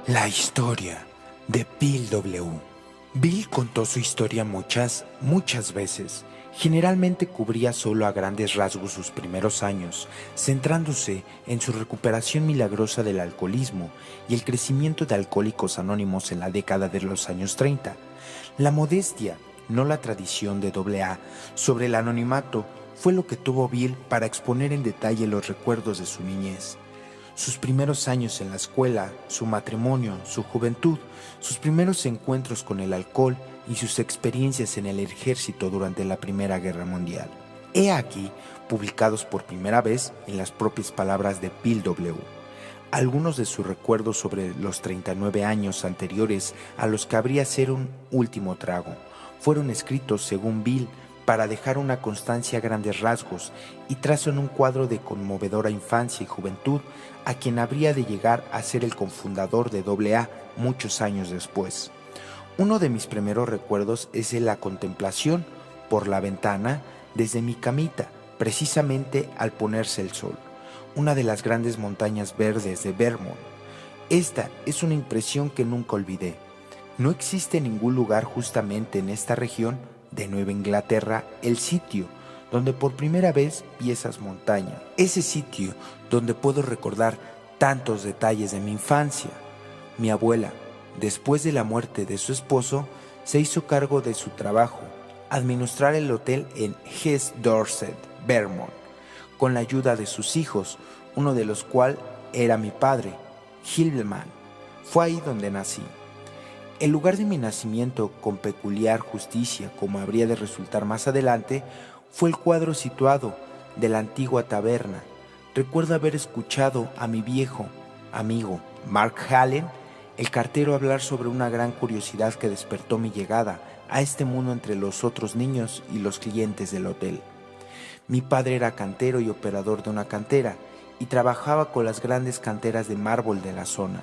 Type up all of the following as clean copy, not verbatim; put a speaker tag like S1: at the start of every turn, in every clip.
S1: La historia de Bill W. Bill contó su historia muchas veces. Generalmente cubría solo a grandes rasgos sus primeros años, centrándose en su recuperación milagrosa del alcoholismo y el crecimiento de Alcohólicos Anónimos en la década de los años 30. La modestia, no la tradición de AA, sobre el anonimato fue lo que tuvo Bill para exponer en detalle los recuerdos de su niñez. Sus primeros años en la escuela, su matrimonio, su juventud, sus primeros encuentros con el alcohol y sus experiencias en el ejército durante la Primera Guerra Mundial. He aquí, publicados por primera vez en las propias palabras de Bill W. Algunos de sus recuerdos sobre los 39 años anteriores a los que habría ser un último trago fueron escritos, según Bill, para dejar una constancia a grandes rasgos y trazan un cuadro de conmovedora infancia y juventud a quien habría de llegar a ser el cofundador de AA muchos años después. Uno de mis primeros recuerdos es de la contemplación por la ventana desde mi camita, precisamente al ponerse el sol, una de las grandes montañas verdes de Vermont. Esta es una impresión que nunca olvidé. No existe ningún lugar justamente en esta región de Nueva Inglaterra el sitio donde por primera vez vi esas montañas. Ese sitio donde puedo recordar tantos detalles de mi infancia. Mi abuela, después de la muerte de su esposo, se hizo cargo de su trabajo, administrar el hotel en East Dorset, Vermont, con la ayuda de sus hijos, uno de los cuales era mi padre, Hillman. Fue ahí donde nací. El lugar de mi nacimiento, con peculiar justicia, como habría de resultar más adelante, fue el cuadro situado de la antigua taberna. Recuerdo haber escuchado a mi viejo amigo Mark Hallen, el cartero, hablar sobre una gran curiosidad que despertó mi llegada a este mundo entre los otros niños y los clientes del hotel. Mi padre era cantero y operador de una cantera y trabajaba con las grandes canteras de mármol de la zona,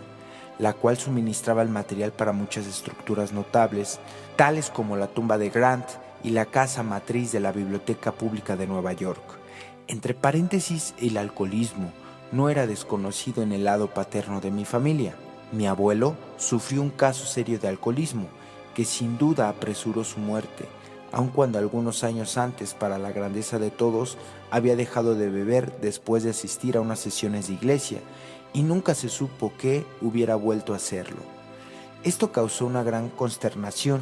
S1: la cual suministraba el material para muchas estructuras notables, tales como la tumba de Grant y la casa matriz de la Biblioteca Pública de Nueva York. Entre paréntesis, el alcoholismo no era desconocido en el lado paterno de mi familia. Mi abuelo sufrió un caso serio de alcoholismo que sin duda apresuró su muerte, aun cuando algunos años antes, para la grandeza de todos, había dejado de beber después de asistir a unas sesiones de iglesia, y nunca se supo que hubiera vuelto a hacerlo. Esto causó una gran consternación,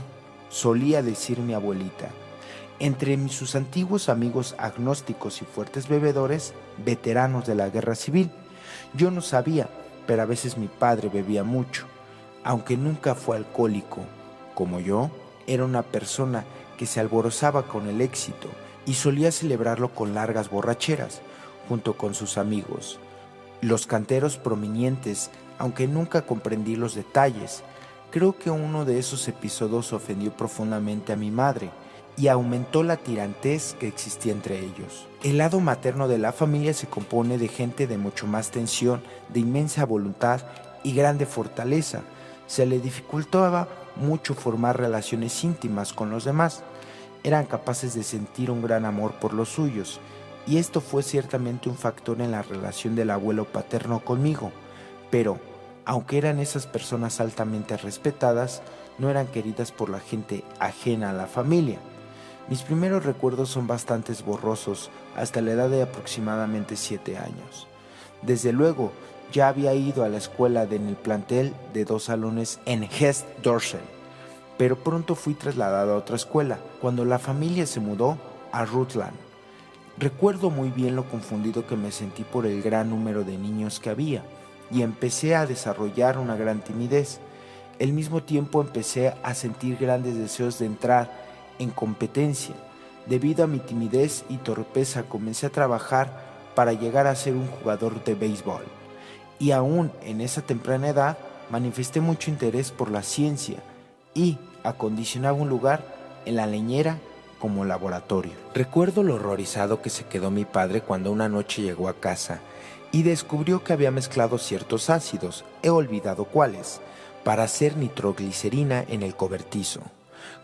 S1: solía decir mi abuelita. Entre sus antiguos amigos agnósticos y fuertes bebedores, veteranos de la guerra civil, yo no sabía, pero a veces mi padre bebía mucho. Aunque nunca fue alcohólico, como yo, era una persona que se alborozaba con el éxito y solía celebrarlo con largas borracheras, junto con sus amigos, los canteros prominentes, aunque nunca comprendí los detalles. Creo que uno de esos episodios ofendió profundamente a mi madre y aumentó la tirantez que existía entre ellos. El lado materno de la familia se compone de gente de mucho más tensión, de inmensa voluntad y grande fortaleza. Se le dificultaba mucho formar relaciones íntimas con los demás. Eran capaces de sentir un gran amor por los suyos, y esto fue ciertamente un factor en la relación del abuelo paterno conmigo, pero, aunque eran esas personas altamente respetadas, no eran queridas por la gente ajena a la familia. Mis primeros recuerdos son bastante borrosos hasta la edad de aproximadamente 7 años. Desde luego, ya había ido a la escuela en el plantel de 2 salones en East Dorset, pero pronto fui trasladado a otra escuela, cuando la familia se mudó a Rutland. Recuerdo muy bien lo confundido que me sentí por el gran número de niños que había y empecé a desarrollar una gran timidez. Al mismo tiempo empecé a sentir grandes deseos de entrar en competencia. Debido a mi timidez y torpeza comencé a trabajar para llegar a ser un jugador de béisbol. Y aún en esa temprana edad manifesté mucho interés por la ciencia y acondicionaba un lugar en la leñera como laboratorio. Recuerdo lo horrorizado que se quedó mi padre cuando una noche llegó a casa y descubrió que había mezclado ciertos ácidos, he olvidado cuáles, para hacer nitroglicerina en el cobertizo.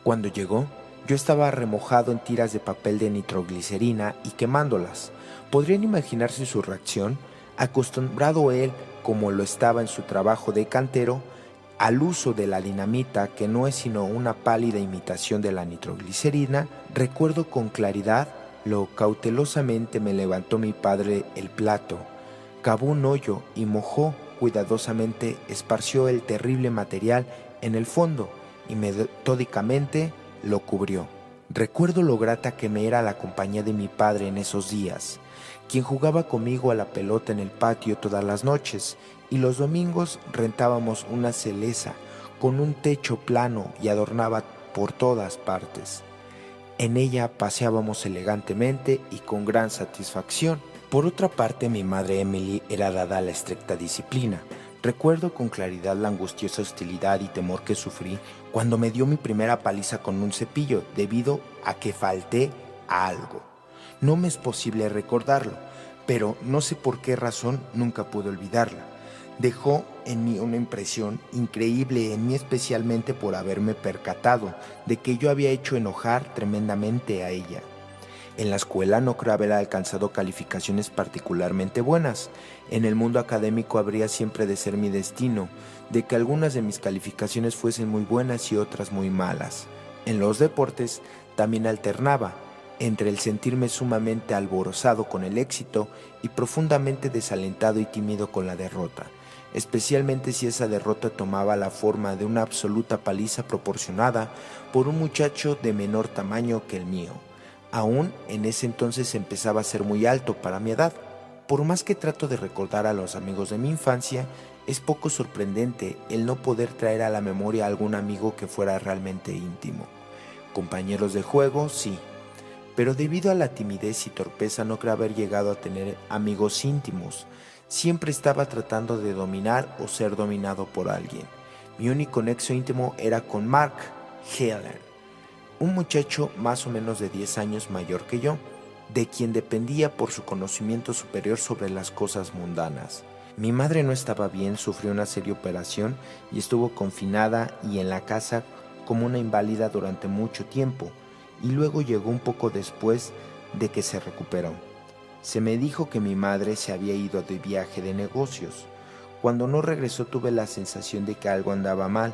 S1: Cuando llegó, yo estaba remojado en tiras de papel de nitroglicerina y quemándolas. ¿Podrían imaginarse su reacción? Acostumbrado él, como lo estaba en su trabajo de cantero, al uso de la dinamita, que no es sino una pálida imitación de la nitroglicerina, recuerdo con claridad lo cautelosamente me levantó mi padre el plato, cavó un hoyo y mojó cuidadosamente, esparció el terrible material en el fondo y metódicamente lo cubrió. Recuerdo lo grata que me era la compañía de mi padre en esos días, quien jugaba conmigo a la pelota en el patio todas las noches, y los domingos rentábamos una celeza con un techo plano y adornaba por todas partes. En ella paseábamos elegantemente y con gran satisfacción. Por otra parte, mi madre Emily era dada a la estricta disciplina. Recuerdo con claridad la angustiosa hostilidad y temor que sufrí cuando me dio mi primera paliza con un cepillo debido a que falté a algo. No me es posible recordarlo, pero no sé por qué razón nunca pude olvidarla. Dejó en mí una impresión increíble en mí, especialmente por haberme percatado de que yo había hecho enojar tremendamente a ella. En la escuela no creo haber alcanzado calificaciones particularmente buenas. En el mundo académico habría siempre de ser mi destino, de que algunas de mis calificaciones fuesen muy buenas y otras muy malas. En los deportes también alternaba entre el sentirme sumamente alborozado con el éxito y profundamente desalentado y tímido con la derrota, especialmente si esa derrota tomaba la forma de una absoluta paliza proporcionada por un muchacho de menor tamaño que el mío. Aún en ese entonces empezaba a ser muy alto para mi edad. Por más que trato de recordar a los amigos de mi infancia, es poco sorprendente el no poder traer a la memoria a algún amigo que fuera realmente íntimo. Compañeros de juego, sí, pero debido a la timidez y torpeza no creo haber llegado a tener amigos íntimos. Siempre estaba tratando de dominar o ser dominado por alguien. Mi único nexo íntimo era con Mark Heller, un muchacho más o menos de 10 años mayor que yo, de quien dependía por su conocimiento superior sobre las cosas mundanas. Mi madre no estaba bien, sufrió una seria operación y estuvo confinada y en la casa como una inválida durante mucho tiempo, y luego llegó un poco después de que se recuperó. Se me dijo que mi madre se había ido de viaje de negocios. Cuando no regresó tuve la sensación de que algo andaba mal.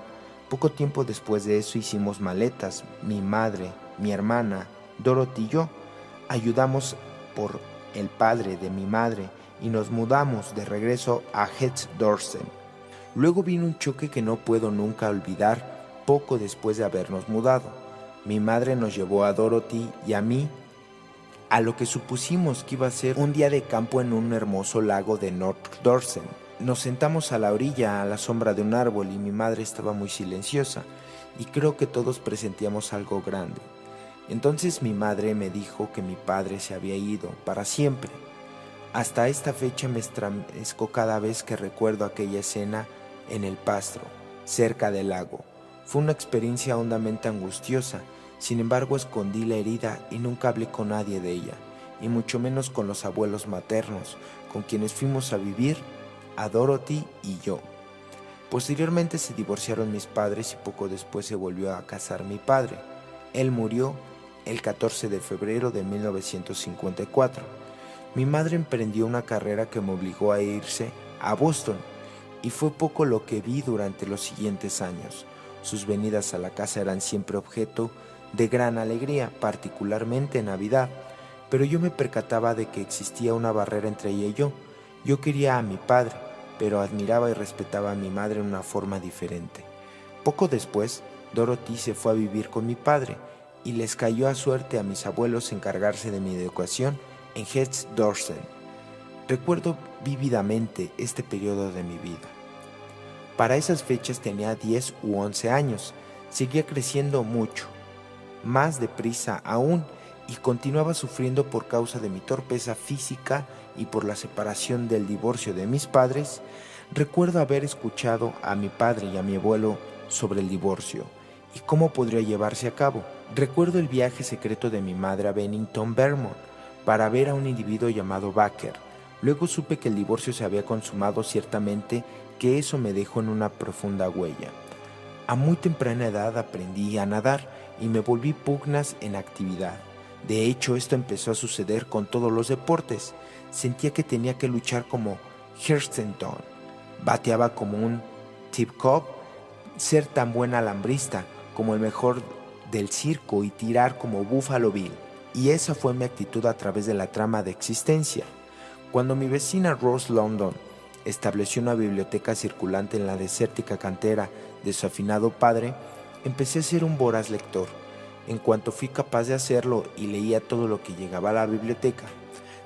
S1: Poco tiempo después de eso hicimos maletas, mi madre, mi hermana, Dorothy y yo. Ayudamos por el padre de mi madre y nos mudamos de regreso a Heath Dorset. Luego vino un choque que no puedo nunca olvidar poco después de habernos mudado. Mi madre nos llevó a Dorothy y a mí a lo que supusimos que iba a ser un día de campo en un hermoso lago de North Dorset. Nos sentamos a la orilla, a la sombra de un árbol, y mi madre estaba muy silenciosa, y creo que todos presentíamos algo grande. Entonces mi madre me dijo que mi padre se había ido para siempre. Hasta esta fecha me estremezco cada vez que recuerdo aquella escena en el pasto, cerca del lago. Fue una experiencia hondamente angustiosa. Sin embargo, escondí la herida y nunca hablé con nadie de ella, y mucho menos con los abuelos maternos, con quienes fuimos a vivir, a Dorothy y yo. Posteriormente se divorciaron mis padres y poco después se volvió a casar mi padre. Él murió el 14 de febrero de 1954. Mi madre emprendió una carrera que me obligó a irse a Boston, y fue poco lo que vi durante los siguientes años. Sus venidas a la casa eran siempre objeto de gran alegría, particularmente en Navidad, pero yo me percataba de que existía una barrera entre ella y yo. Yo quería a mi padre, pero admiraba y respetaba a mi madre en una forma diferente. Poco después, Dorothy se fue a vivir con mi padre, y les cayó a suerte a mis abuelos encargarse de mi educación en Heath Dorset. Recuerdo vívidamente este periodo de mi vida. Para esas fechas tenía 10 u 11 años, seguía creciendo mucho, más deprisa aún, y continuaba sufriendo por causa de mi torpeza física y por la separación del divorcio de mis padres. Recuerdo haber escuchado a mi padre y a mi abuelo sobre el divorcio y cómo podría llevarse a cabo. Recuerdo el viaje secreto de mi madre a Bennington, Vermont, para ver a un individuo llamado Baker. Luego supe que el divorcio se había consumado, ciertamente que eso me dejó en una profunda huella. A muy temprana edad aprendí a nadar y me volví pugnas en actividad. De hecho, esto empezó a suceder con todos los deportes. Sentía que tenía que luchar como Hurston, bateaba como un tip-top ser tan buen alambrista como el mejor del circo y tirar como Buffalo Bill. Y esa fue mi actitud a través de la trama de Existencia. Cuando mi vecina Rose London estableció una biblioteca circulante en la desértica cantera de su afinado padre, empecé a ser un voraz lector. En cuanto fui capaz de hacerlo y leía todo lo que llegaba a la biblioteca.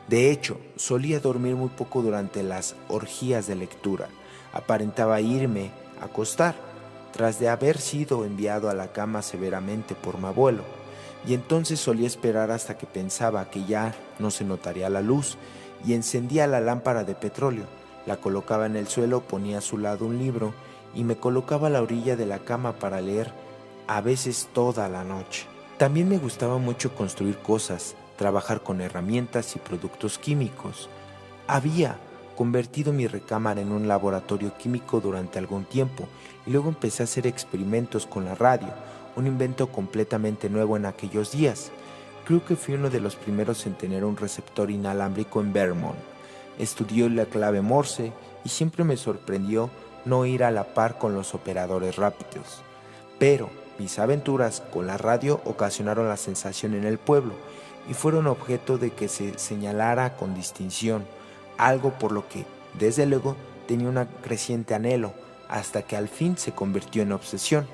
S1: De hecho, solía dormir muy poco durante las orgías de lectura. Aparentaba irme a acostar, tras de haber sido enviado a la cama severamente por mi abuelo, y entonces solía esperar hasta que pensaba que ya no se notaría la luz, y encendía la lámpara de petróleo, la colocaba en el suelo, ponía a su lado un libro, y me colocaba a la orilla de la cama para leer, a veces toda la noche. También me gustaba mucho construir cosas, trabajar con herramientas y productos químicos. Había convertido mi recámara en un laboratorio químico durante algún tiempo y luego empecé a hacer experimentos con la radio, un invento completamente nuevo en aquellos días. Creo que fui uno de los primeros en tener un receptor inalámbrico en Vermont. Estudié la clave Morse y siempre me sorprendió no ir a la par con los operadores rápidos. Pero mis aventuras con la radio ocasionaron la sensación en el pueblo y fueron objeto de que se señalara con distinción, algo por lo que, desde luego, tenía un creciente anhelo, hasta que al fin se convirtió en obsesión.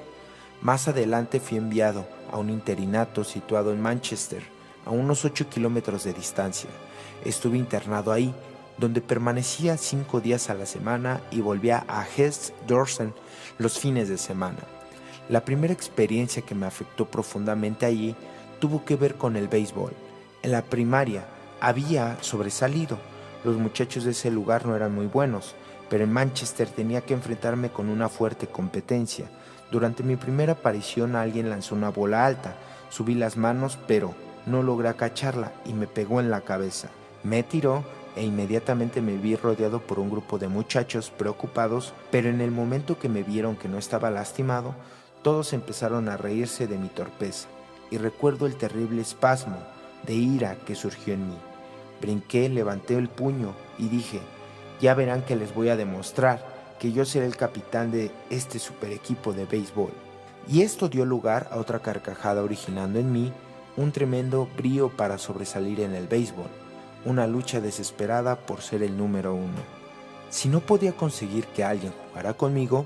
S1: Más adelante fui enviado a un interinato situado en Manchester, a unos 8 kilómetros de distancia. Estuve internado ahí, donde permanecía 5 días a la semana y volvía a East Dorset los fines de semana. La primera experiencia que me afectó profundamente allí tuvo que ver con el béisbol. En la primaria había sobresalido. Los muchachos de ese lugar no eran muy buenos, pero en Manchester tenía que enfrentarme con una fuerte competencia. Durante mi primera aparición alguien lanzó una bola alta. Subí las manos, pero no logré cacharla y me pegó en la cabeza. Me tiró e inmediatamente me vi rodeado por un grupo de muchachos preocupados, pero en el momento que me vieron que no estaba lastimado, todos empezaron a reírse de mi torpeza, y recuerdo el terrible espasmo de ira que surgió en mí. Brinqué, levanté el puño y dije, ya verán que les voy a demostrar que yo seré el capitán de este super equipo de béisbol. Y esto dio lugar a otra carcajada originando en mí un tremendo brío para sobresalir en el béisbol, una lucha desesperada por ser el número uno. Si no podía conseguir que alguien jugara conmigo,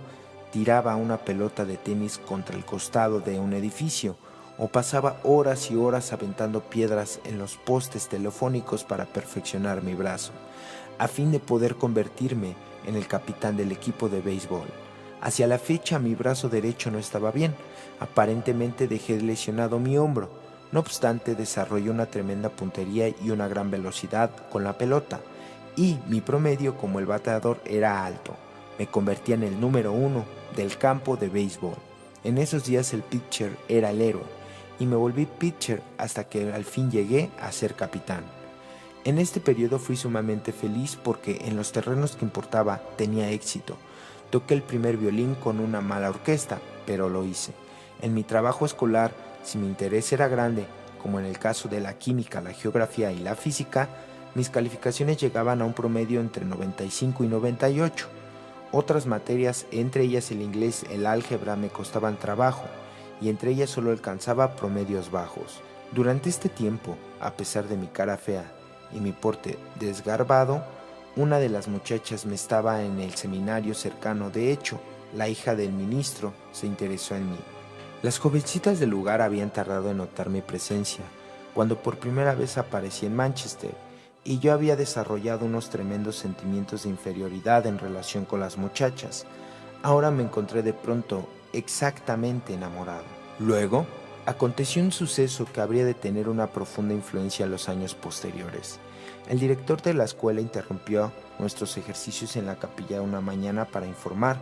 S1: tiraba una pelota de tenis contra el costado de un edificio o pasaba horas y horas aventando piedras en los postes telefónicos para perfeccionar mi brazo, a fin de poder convertirme en el capitán del equipo de béisbol. Hacia la fecha mi brazo derecho no estaba bien, aparentemente dejé lesionado mi hombro. No obstante, desarrollé una tremenda puntería y una gran velocidad con la pelota, y mi promedio como el bateador era alto. Me convertía en el número uno del campo de béisbol. En esos días el pitcher era el héroe, y me volví pitcher hasta que al fin llegué a ser capitán. En este periodo fui sumamente feliz porque en los terrenos que importaba tenía éxito. Toqué el primer violín con una mala orquesta, pero lo hice. En mi trabajo escolar, si mi interés era grande, como en el caso de la química, la geografía y la física, mis calificaciones llegaban a un promedio entre 95 y 98. Otras materias, entre ellas el inglés, el álgebra, me costaban trabajo, y entre ellas solo alcanzaba promedios bajos. Durante este tiempo, a pesar de mi cara fea y mi porte desgarbado, una de las muchachas me estaba en el seminario cercano. De hecho, la hija del ministro se interesó en mí. Las jovencitas del lugar habían tardado en notar mi presencia, cuando por primera vez aparecí en Manchester, y yo había desarrollado unos tremendos sentimientos de inferioridad en relación con las muchachas. Ahora me encontré de pronto exactamente enamorado. Luego, aconteció un suceso que habría de tener una profunda influencia en los años posteriores. El director de la escuela interrumpió nuestros ejercicios en la capilla una mañana para informar,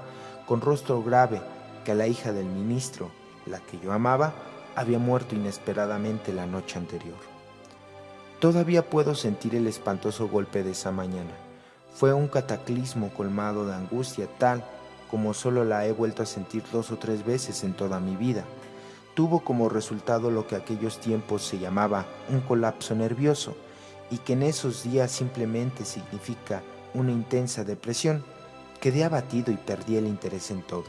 S1: con rostro grave, que la hija del ministro, la que yo amaba, había muerto inesperadamente la noche anterior. Todavía puedo sentir el espantoso golpe de esa mañana. Fue un cataclismo colmado de angustia tal como solo la he vuelto a sentir 2 o 3 veces en toda mi vida. Tuvo como resultado lo que aquellos tiempos se llamaba un colapso nervioso, y que en esos días simplemente significa una intensa depresión. Quedé abatido y perdí el interés en todo.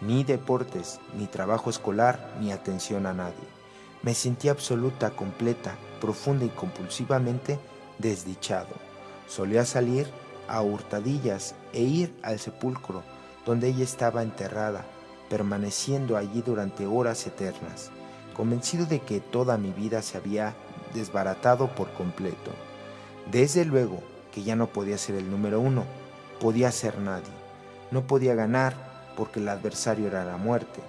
S1: Ni deportes, ni trabajo escolar, ni atención a nadie. Me sentía absoluta, completa, profunda y compulsivamente desdichado. Solía salir a hurtadillas e ir al sepulcro donde ella estaba enterrada, permaneciendo allí durante horas eternas, convencido de que toda mi vida se había desbaratado por completo. Desde luego que ya no podía ser el número uno, podía ser nadie. No podía ganar porque el adversario era la muerte,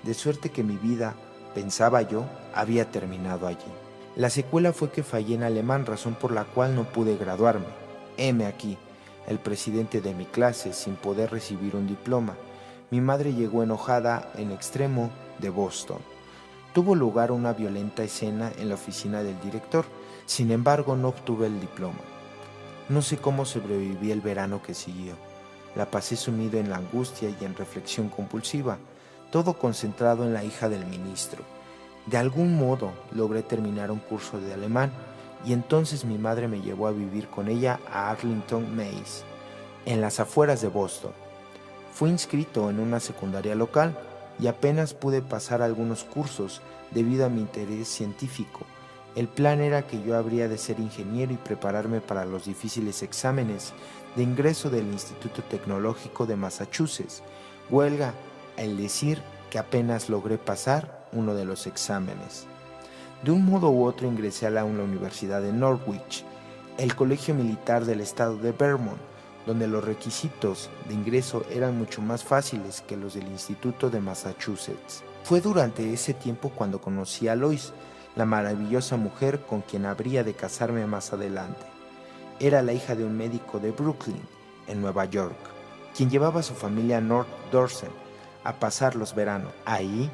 S1: de suerte que mi vida, pensaba yo, había terminado allí. La secuela fue que fallé en alemán, razón por la cual no pude graduarme. Heme aquí, el presidente de mi clase, sin poder recibir un diploma. Mi madre llegó enojada en extremo de Boston. Tuvo lugar una violenta escena en la oficina del director, sin embargo no obtuve el diploma. No sé cómo sobreviví el verano que siguió. La pasé sumido en la angustia y en reflexión compulsiva, todo concentrado en la hija del ministro. De algún modo logré terminar un curso de alemán y entonces mi madre me llevó a vivir con ella a Arlington, Mass, en las afueras de Boston. Fui inscrito en una secundaria local y apenas pude pasar algunos cursos debido a mi interés científico. El plan era que yo habría de ser ingeniero y prepararme para los difíciles exámenes de ingreso del Instituto Tecnológico de Massachusetts. Huelga el decir que apenas logré pasar uno de los exámenes. De un modo u otro ingresé a la Universidad de Norwich, el colegio militar del estado de Vermont, donde los requisitos de ingreso eran mucho más fáciles que los del Instituto de Massachusetts. Fue durante ese tiempo cuando conocí a Lois, la maravillosa mujer con quien habría de casarme más adelante. Era la hija de un médico de Brooklyn, en Nueva York, quien llevaba a su familia a North Dorset a pasar los veranos. Ahí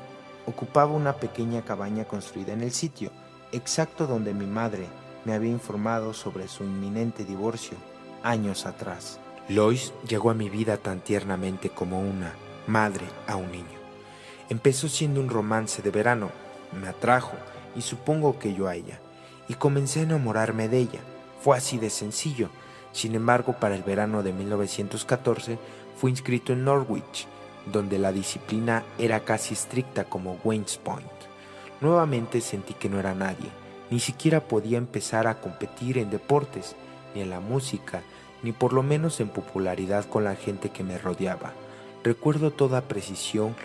S1: ocupaba una pequeña cabaña construida en el sitio, exacto donde mi madre me había informado sobre su inminente divorcio años atrás. Lois llegó a mi vida tan tiernamente como una madre a un niño. Empezó siendo un romance de verano, me atrajo y supongo que yo a ella, y comencé a enamorarme de ella. Fue así de sencillo. Sin embargo, para el verano de 1914 fui inscrito en Norwich, donde la disciplina era casi estricta como West Point. Nuevamente sentí que no era nadie, ni siquiera podía empezar a competir en deportes, ni en la música, ni por lo menos en popularidad con la gente que me rodeaba. Recuerdo toda precisión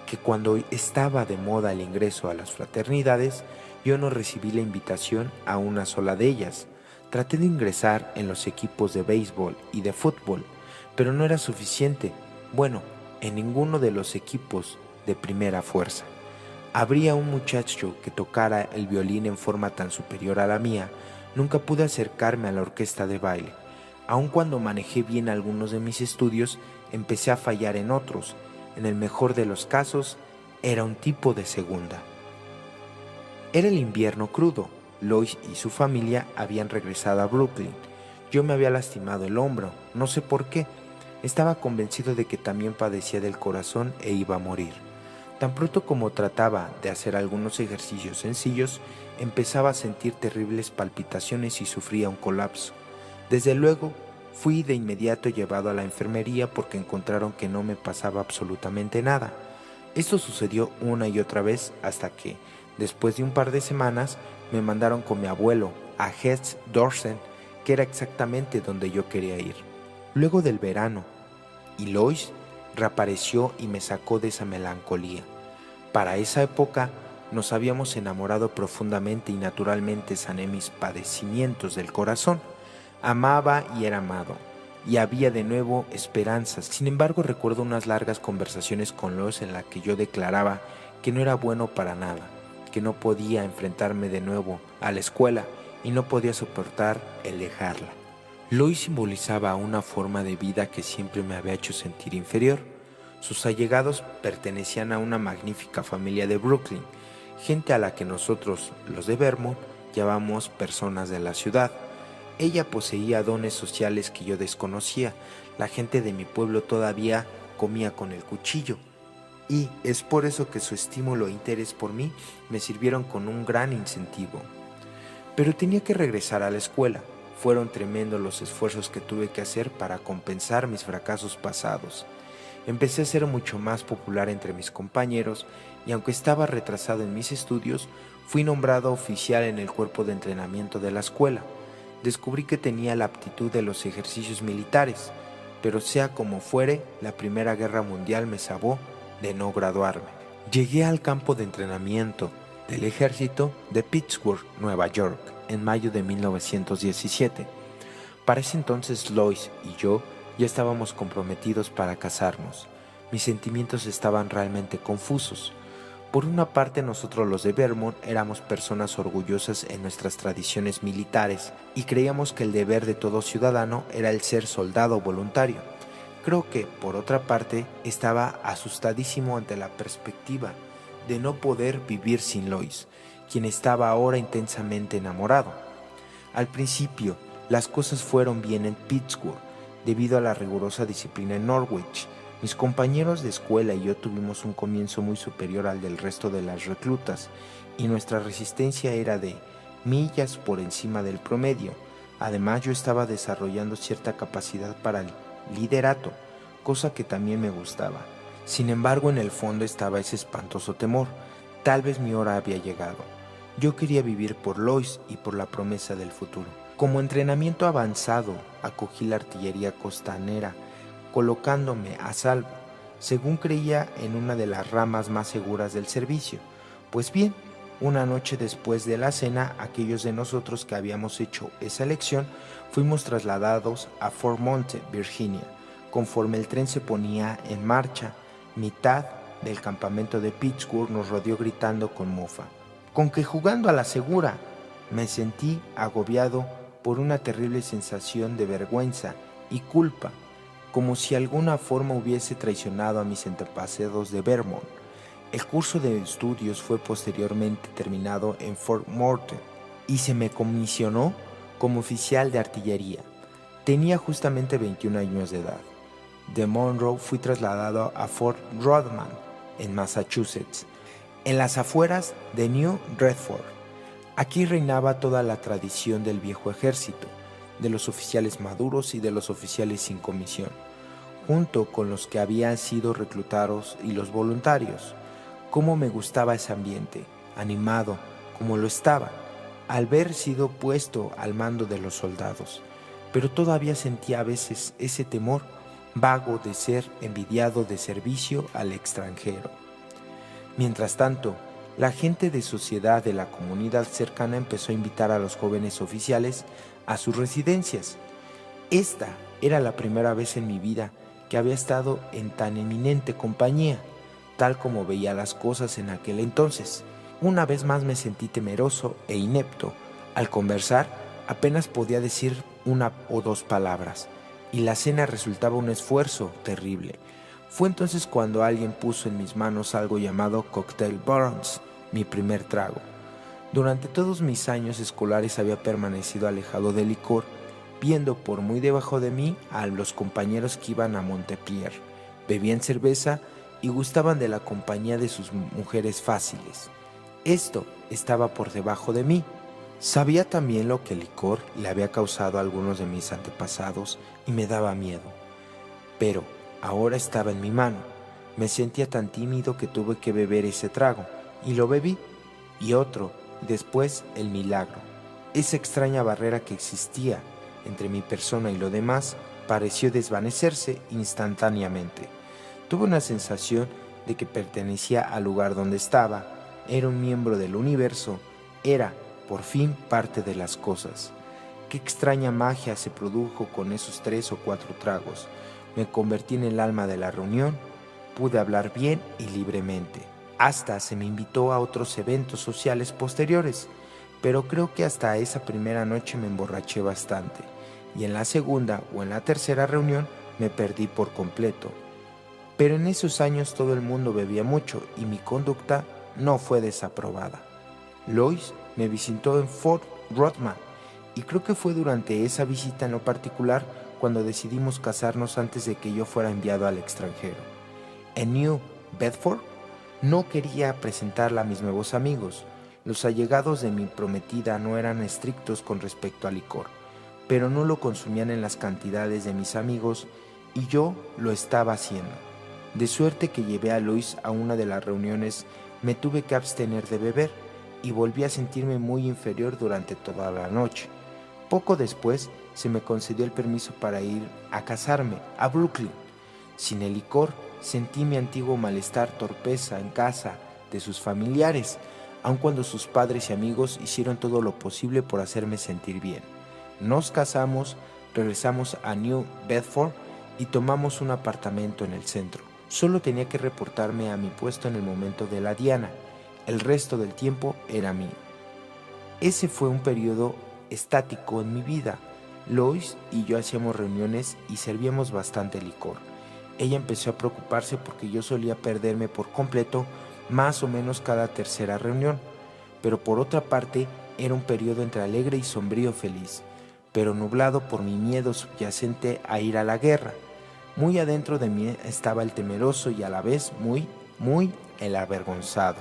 S1: que cuando estaba de moda el ingreso a las fraternidades, yo no recibí la invitación a una sola de ellas. Traté de ingresar en los equipos de béisbol y de fútbol, pero no era suficiente. Bueno, en ninguno de los equipos de primera fuerza. Habría un muchacho que tocara el violín en forma tan superior a la mía. Nunca pude acercarme a la orquesta de baile. Aun cuando manejé bien algunos de mis estudios, empecé a fallar en otros. En el mejor de los casos, era un tipo de segunda. Era el invierno crudo. Lois y su familia habían regresado a Brooklyn. Yo me había lastimado el hombro, no sé por qué. Estaba convencido de que también padecía del corazón e iba a morir. Tan pronto como trataba de hacer algunos ejercicios sencillos, empezaba a sentir terribles palpitaciones y sufría un colapso. Desde luego, fui de inmediato llevado a la enfermería porque encontraron que no me pasaba absolutamente nada. Esto sucedió una y otra vez hasta que, después de un par de semanas, me mandaron con mi abuelo a East Dorset, que era exactamente donde yo quería ir. Luego del verano, y Lois reapareció y me sacó de esa melancolía. Para esa época nos habíamos enamorado profundamente y naturalmente sané mis padecimientos del corazón. Amaba y era amado, y había de nuevo esperanzas. Sin embargo, recuerdo unas largas conversaciones con Lois en las que yo declaraba que no era bueno para nada, que no podía enfrentarme de nuevo a la escuela y no podía soportar el dejarla. Lois simbolizaba una forma de vida que siempre me había hecho sentir inferior. Sus allegados pertenecían a una magnífica familia de Brooklyn, gente a la que nosotros, los de Vermont, llamamos personas de la ciudad. Ella poseía dones sociales que yo desconocía. La gente de mi pueblo todavía comía con el cuchillo. Y es por eso que su estímulo e interés por mí me sirvieron con un gran incentivo. Pero tenía que regresar a la escuela. Fueron tremendos los esfuerzos que tuve que hacer para compensar mis fracasos pasados. Empecé a ser mucho más popular entre mis compañeros y aunque estaba retrasado en mis estudios, fui nombrado oficial en el cuerpo de entrenamiento de la escuela. Descubrí que tenía la aptitud de los ejercicios militares, pero sea como fuere, la Primera Guerra Mundial me salvó de no graduarme. Llegué al campo de entrenamiento del ejército de Pittsburgh, Nueva York, en mayo de 1917. Para ese entonces Lois y yo ya estábamos comprometidos para casarnos. Mis sentimientos estaban realmente confusos. Por una parte, nosotros los de Vermont éramos personas orgullosas en nuestras tradiciones militares y creíamos que el deber de todo ciudadano era el ser soldado voluntario. Creo que, por otra parte, estaba asustadísimo ante la perspectiva de no poder vivir sin Lois, quien estaba ahora intensamente enamorado. Al principio, las cosas fueron bien en Pittsburgh, debido a la rigurosa disciplina en Norwich. Mis compañeros de escuela y yo tuvimos un comienzo muy superior al del resto de las reclutas, y nuestra resistencia era de millas por encima del promedio. Además, yo estaba desarrollando cierta capacidad para el liderato, cosa que también me gustaba. Sin embargo, en el fondo estaba ese espantoso temor. Tal vez mi hora había llegado. Yo quería vivir por Lois y por la promesa del futuro. Como entrenamiento avanzado, acogí la artillería costanera, colocándome a salvo, según creía, en una de las ramas más seguras del servicio. Pues bien, una noche después de la cena, aquellos de nosotros que habíamos hecho esa elección fuimos trasladados a Fort Monte, Virginia. Conforme el tren se ponía en marcha, mitad del campamento de Pittsburgh nos rodeó gritando con mofa. Con que jugando a la segura, me sentí agobiado por una terrible sensación de vergüenza y culpa, como si de alguna forma hubiese traicionado a mis antepasados de Vermont. El curso de estudios fue posteriormente terminado en Fort Morton y se me comisionó como oficial de artillería. Tenía justamente 21 años de edad. De Monroe fui trasladado a Fort Rodman, en Massachusetts, en las afueras de New Bedford. Aquí reinaba toda la tradición del viejo ejército, de los oficiales maduros y de los oficiales sin comisión, junto con los que habían sido reclutados y los voluntarios. Cómo me gustaba ese ambiente, animado como lo estaba, al haber sido puesto al mando de los soldados. Pero todavía sentía a veces ese temor vago de ser enviado de servicio al extranjero. Mientras tanto, la gente de sociedad de la comunidad cercana empezó a invitar a los jóvenes oficiales a sus residencias. Esta era la primera vez en mi vida que había estado en tan eminente compañía, tal como veía las cosas en aquel entonces. Una vez más me sentí temeroso e inepto. Al conversar, apenas podía decir una o dos palabras, y la cena resultaba un esfuerzo terrible. Fue entonces cuando alguien puso en mis manos algo llamado Cocktail Burns, mi primer trago. Durante todos mis años escolares había permanecido alejado del licor, viendo por muy debajo de mí a los compañeros que iban a Montpelier, bebían cerveza y gustaban de la compañía de sus mujeres fáciles. Esto estaba por debajo de mí. Sabía también lo que el licor le había causado a algunos de mis antepasados y me daba miedo. Pero ahora estaba en mi mano. Me sentía tan tímido que tuve que beber ese trago, y lo bebí, y otro, y después el milagro. Esa extraña barrera que existía entre mi persona y lo demás pareció desvanecerse instantáneamente. Tuve una sensación de que pertenecía al lugar donde estaba, era un miembro del universo, era, por fin, parte de las cosas. Qué extraña magia se produjo con esos 3 o 4 tragos. Me convertí en el alma de la reunión, pude hablar bien y libremente. Hasta se me invitó a otros eventos sociales posteriores, pero creo que hasta esa primera noche me emborraché bastante, y en la segunda o en la tercera reunión me perdí por completo. Pero en esos años todo el mundo bebía mucho y mi conducta no fue desaprobada. Lois me visitó en Fort Rodman y creo que fue durante esa visita en lo particular cuando decidimos casarnos antes de que yo fuera enviado al extranjero. En New Bedford no quería presentarla a mis nuevos amigos. Los allegados de mi prometida no eran estrictos con respecto al licor, pero no lo consumían en las cantidades de mis amigos y yo lo estaba haciendo. de suerte que llevé a Lois a una de las reuniones, me tuve que abstener de beber y volví a sentirme muy inferior durante toda la noche. Poco después se me concedió el permiso para ir a casarme a Brooklyn. Sin el licor sentí mi antiguo malestar, torpeza en casa de sus familiares, aun cuando sus padres y amigos hicieron todo lo posible por hacerme sentir bien. Nos casamos, regresamos a New Bedford y tomamos un apartamento en el centro. Solo tenía que reportarme a mi puesto en el momento de la diana. El resto del tiempo era mío. Ese fue un periodo estático en mi vida. Lois y yo hacíamos reuniones y servíamos bastante licor. Ella empezó a preocuparse porque yo solía perderme por completo más o menos cada tercera reunión. Pero por otra parte, era un periodo entre alegre y sombrío feliz, pero nublado por mi miedo subyacente a ir a la guerra. Muy adentro de mí estaba el temeroso y a la vez muy el avergonzado.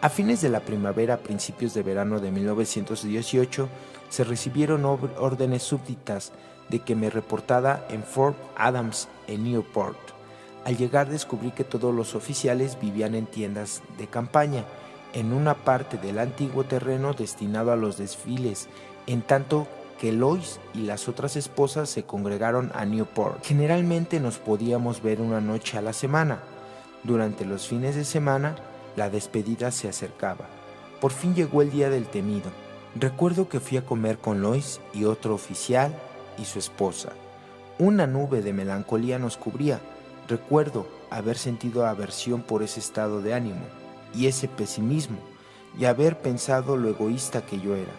S1: A fines de la primavera, principios de verano de 1918, se recibieron órdenes súbditas de que me reportara en Fort Adams, en Newport. Al llegar descubrí que todos los oficiales vivían en tiendas de campaña, en una parte del antiguo terreno destinado a los desfiles, en tanto que Lois y las otras esposas se congregaron a Newport. Generalmente nos podíamos ver una noche a la semana. Durante los fines de semana, la despedida se acercaba. Por fin llegó el día del temido. Recuerdo que fui a comer con Lois y otro oficial y su esposa. Una nube de melancolía nos cubría. Recuerdo haber sentido aversión por ese estado de ánimo y ese pesimismo, y haber pensado lo egoísta que yo era.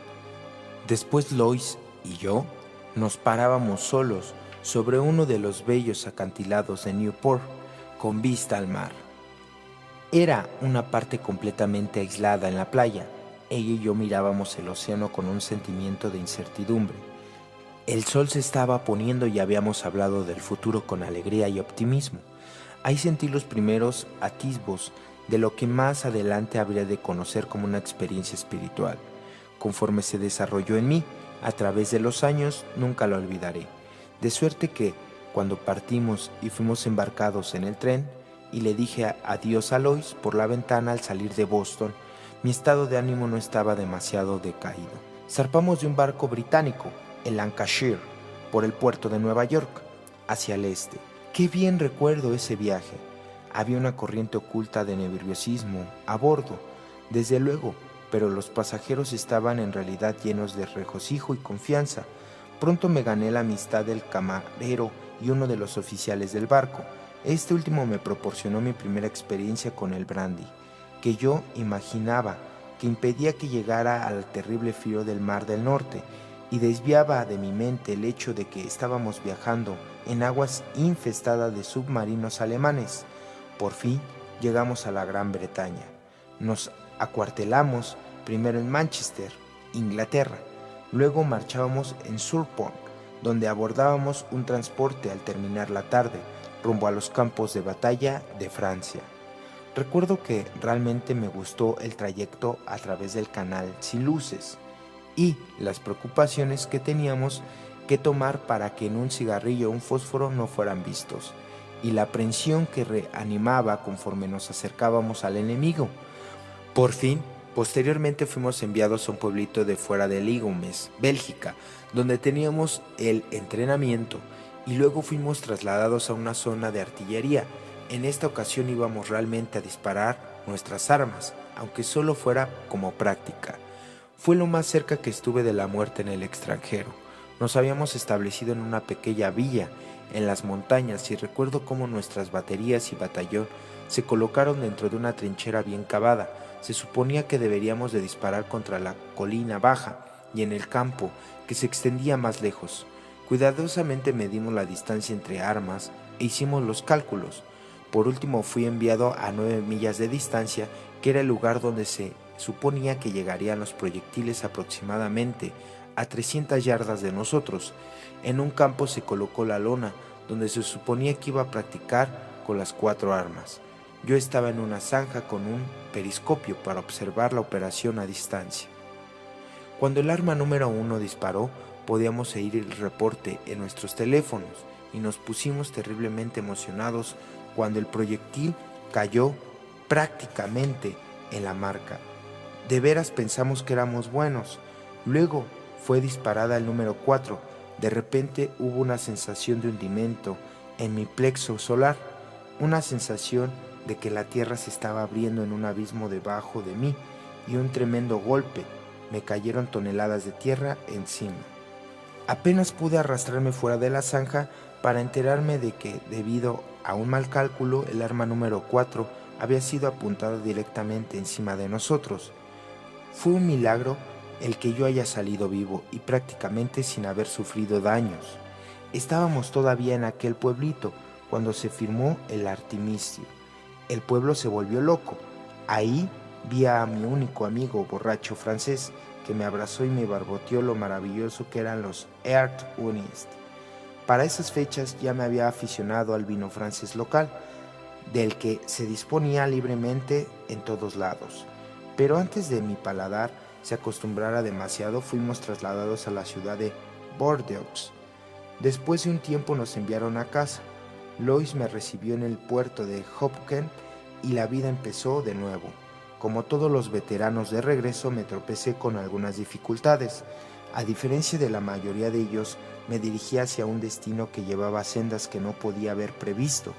S1: Después Lois y yo nos parábamos solos sobre uno de los bellos acantilados de Newport, con vista al mar. Era una parte completamente aislada en la playa. Ella y yo mirábamos el océano con un sentimiento de incertidumbre. El sol se estaba poniendo y habíamos hablado del futuro con alegría y optimismo. Ahí sentí los primeros atisbos de lo que más adelante habría de conocer como una experiencia espiritual. Conforme se desarrolló en mí, a través de los años, nunca lo olvidaré. De suerte que, cuando partimos y fuimos embarcados en el tren, y le dije adiós a Lois por la ventana al salir de Boston, mi estado de ánimo no estaba demasiado decaído. Zarpamos de un barco británico, el Lancashire, por el puerto de Nueva York, hacia el este. Qué bien recuerdo ese viaje. Había una corriente oculta de nerviosismo a bordo, desde luego, pero los pasajeros estaban en realidad llenos de regocijo y confianza. Pronto me gané la amistad del camarero y uno de los oficiales del barco. Este último me proporcionó mi primera experiencia con el brandy, que yo imaginaba que impedía que llegara al terrible frío del Mar del Norte y desviaba de mi mente el hecho de que estábamos viajando en aguas infestadas de submarinos alemanes. Por fin llegamos a la Gran Bretaña. Nos acuartelamos primero en Manchester, Inglaterra. Luego marchábamos en Suffolk, donde abordábamos un transporte al terminar la tarde, rumbo a los campos de batalla de Francia. Recuerdo que realmente me gustó el trayecto a través del canal sin luces y las preocupaciones que teníamos que tomar para que en un cigarrillo o un fósforo no fueran vistos, y la aprensión que reanimaba conforme nos acercábamos al enemigo. Por fin, posteriormente fuimos enviados a un pueblito de fuera de Ligoumes, Bélgica, donde teníamos el entrenamiento, y luego fuimos trasladados a una zona de artillería. En esta ocasión íbamos realmente a disparar nuestras armas, aunque solo fuera como práctica. Fue lo más cerca que estuve de la muerte en el extranjero. Nos habíamos establecido en una pequeña villa en las montañas y recuerdo cómo nuestras baterías y batallón se colocaron dentro de una trinchera bien cavada. Se suponía que deberíamos de disparar contra la colina baja y en el campo que se extendía más lejos. Cuidadosamente medimos la distancia entre armas e hicimos los cálculos. Por último fui enviado a 9 millas de distancia, que era el lugar donde se suponía que llegarían los proyectiles aproximadamente a 300 yardas de nosotros. En un campo se colocó la lona, donde se suponía que iba a practicar con las 4 armas. Yo estaba en una zanja con un periscopio para observar la operación a distancia. Cuando el arma número 1 disparó, podíamos oír el reporte en nuestros teléfonos y nos pusimos terriblemente emocionados cuando el proyectil cayó prácticamente en la marca. De veras pensamos que éramos buenos. Luego fue disparada el número 4. De repente hubo una sensación de hundimiento en mi plexo solar, una sensación de que la tierra se estaba abriendo en un abismo debajo de mí y un tremendo golpe. Me cayeron toneladas de tierra encima. Apenas pude arrastrarme fuera de la zanja para enterarme de que, debido a un mal cálculo, el arma número 4 había sido apuntada directamente encima de nosotros. Fue un milagro el que yo haya salido vivo y prácticamente sin haber sufrido daños. Estábamos todavía en aquel pueblito cuando se firmó el armisticio. El pueblo se volvió loco. Ahí vi a mi único amigo borracho francés que me abrazó y me barboteó lo maravilloso que eran los Heart Unis. Para esas fechas ya me había aficionado al vino francés local, del que se disponía libremente en todos lados. Pero antes de mi paladar se acostumbrara demasiado, fuimos trasladados a la ciudad de Bordeaux. Después de un tiempo nos enviaron a casa. Lois me recibió en el puerto de Hoboken y la vida empezó de nuevo. Como todos los veteranos de regreso, me tropecé con algunas dificultades. A diferencia de la mayoría de ellos, me dirigí hacia un destino que llevaba sendas que no podía haber previsto.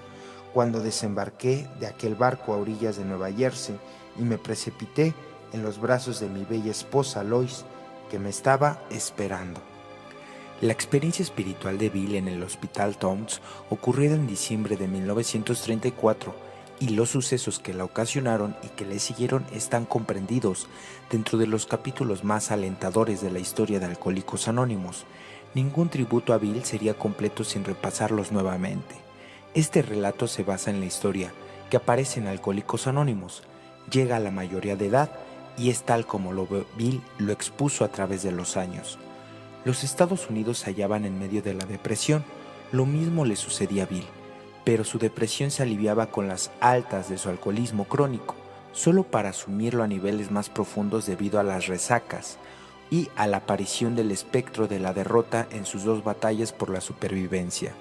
S1: Cuando desembarqué de aquel barco a orillas de Nueva Jersey y me precipité en los brazos de mi bella esposa Lois, que me estaba esperando. La experiencia espiritual de Bill en el Hospital Towns, ocurrida en diciembre de 1934, y los sucesos que la ocasionaron y que le siguieron están comprendidos dentro de los capítulos más alentadores de la historia de Alcohólicos Anónimos. Ningún tributo a Bill sería completo sin repasarlos nuevamente. Este relato se basa en la historia que aparece en Alcohólicos Anónimos, llega a la mayoría de edad y es tal como Bill lo expuso a través de los años. Los Estados Unidos se hallaban en medio de la depresión, lo mismo le sucedía a Bill, pero su depresión se aliviaba con las altas de su alcoholismo crónico, solo para asumirlo a niveles más profundos debido a las resacas y a la aparición del espectro de la derrota en sus dos batallas por la supervivencia.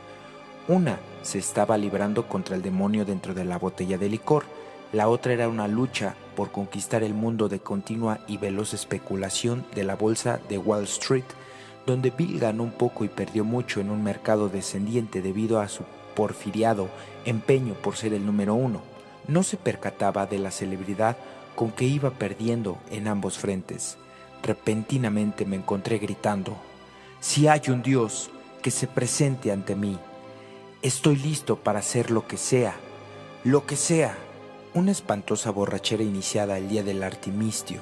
S1: Una se estaba librando contra el demonio dentro de la botella de licor, la otra era una lucha por conquistar el mundo de continua y veloz especulación de la bolsa de Wall Street, donde Bill ganó un poco y perdió mucho en un mercado descendiente debido a su porfiriado empeño por ser el número 1. No se percataba de la celebridad con que iba perdiendo en ambos frentes. Repentinamente me encontré gritando: «Si hay un Dios, que se presente ante mí. Estoy listo para hacer lo que sea, lo que sea». Una espantosa borrachera iniciada el día del armisticio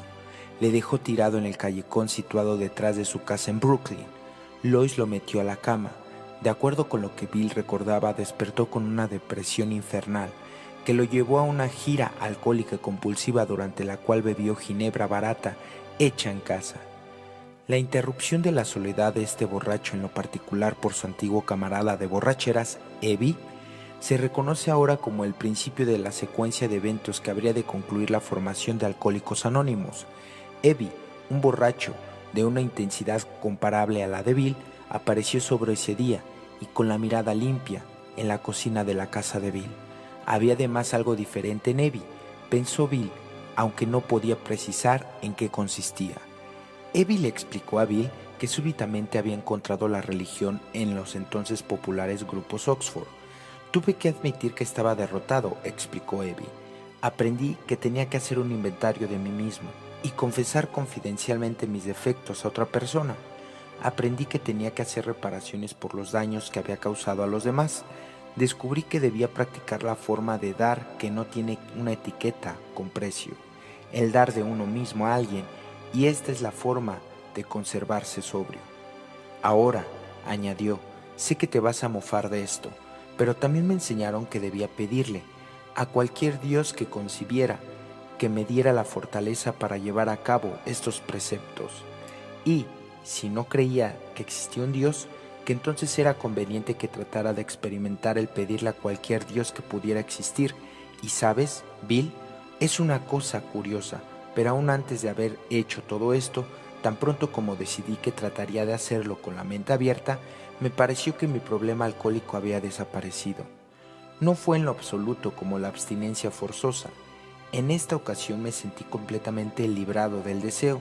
S1: le dejó tirado en el callejón situado detrás de su casa en Brooklyn. Lois lo metió a la cama. De acuerdo con lo que Bill recordaba, despertó con una depresión infernal que lo llevó a una gira alcohólica compulsiva durante la cual bebió ginebra barata hecha en casa. La interrupción de la soledad de este borracho, en lo particular por su antiguo camarada de borracheras, Evie, se reconoce ahora como el principio de la secuencia de eventos que habría de concluir la formación de Alcohólicos Anónimos. Evie, un borracho de una intensidad comparable a la de Bill, apareció sobre ese día y con la mirada limpia en la cocina de la casa de Bill. Había además algo diferente en Evie, pensó Bill, aunque no podía precisar en qué consistía. Evie le explicó a Bill que súbitamente había encontrado la religión en los entonces populares grupos Oxford. Tuve que admitir que estaba derrotado, explicó Evie. Aprendí que tenía que hacer un inventario de mí mismo y confesar confidencialmente mis defectos a otra persona. Aprendí que tenía que hacer reparaciones por los daños que había causado a los demás. Descubrí que debía practicar la forma de dar que no tiene una etiqueta con precio, el dar de uno mismo a alguien, y esta es la forma de conservarse sobrio. Ahora, añadió, sé que te vas a mofar de esto, pero también me enseñaron que debía pedirle a cualquier Dios que concibiera que me diera la fortaleza para llevar a cabo estos preceptos. Y, si no creía que existía un Dios, que entonces era conveniente que tratara de experimentar el pedirle a cualquier Dios que pudiera existir. Y sabes, Bill, es una cosa curiosa, pero aún antes de haber hecho todo esto, tan pronto como decidí que trataría de hacerlo con la mente abierta, me pareció que mi problema alcohólico había desaparecido. No fue en lo absoluto como la abstinencia forzosa. En esta ocasión me sentí completamente librado del deseo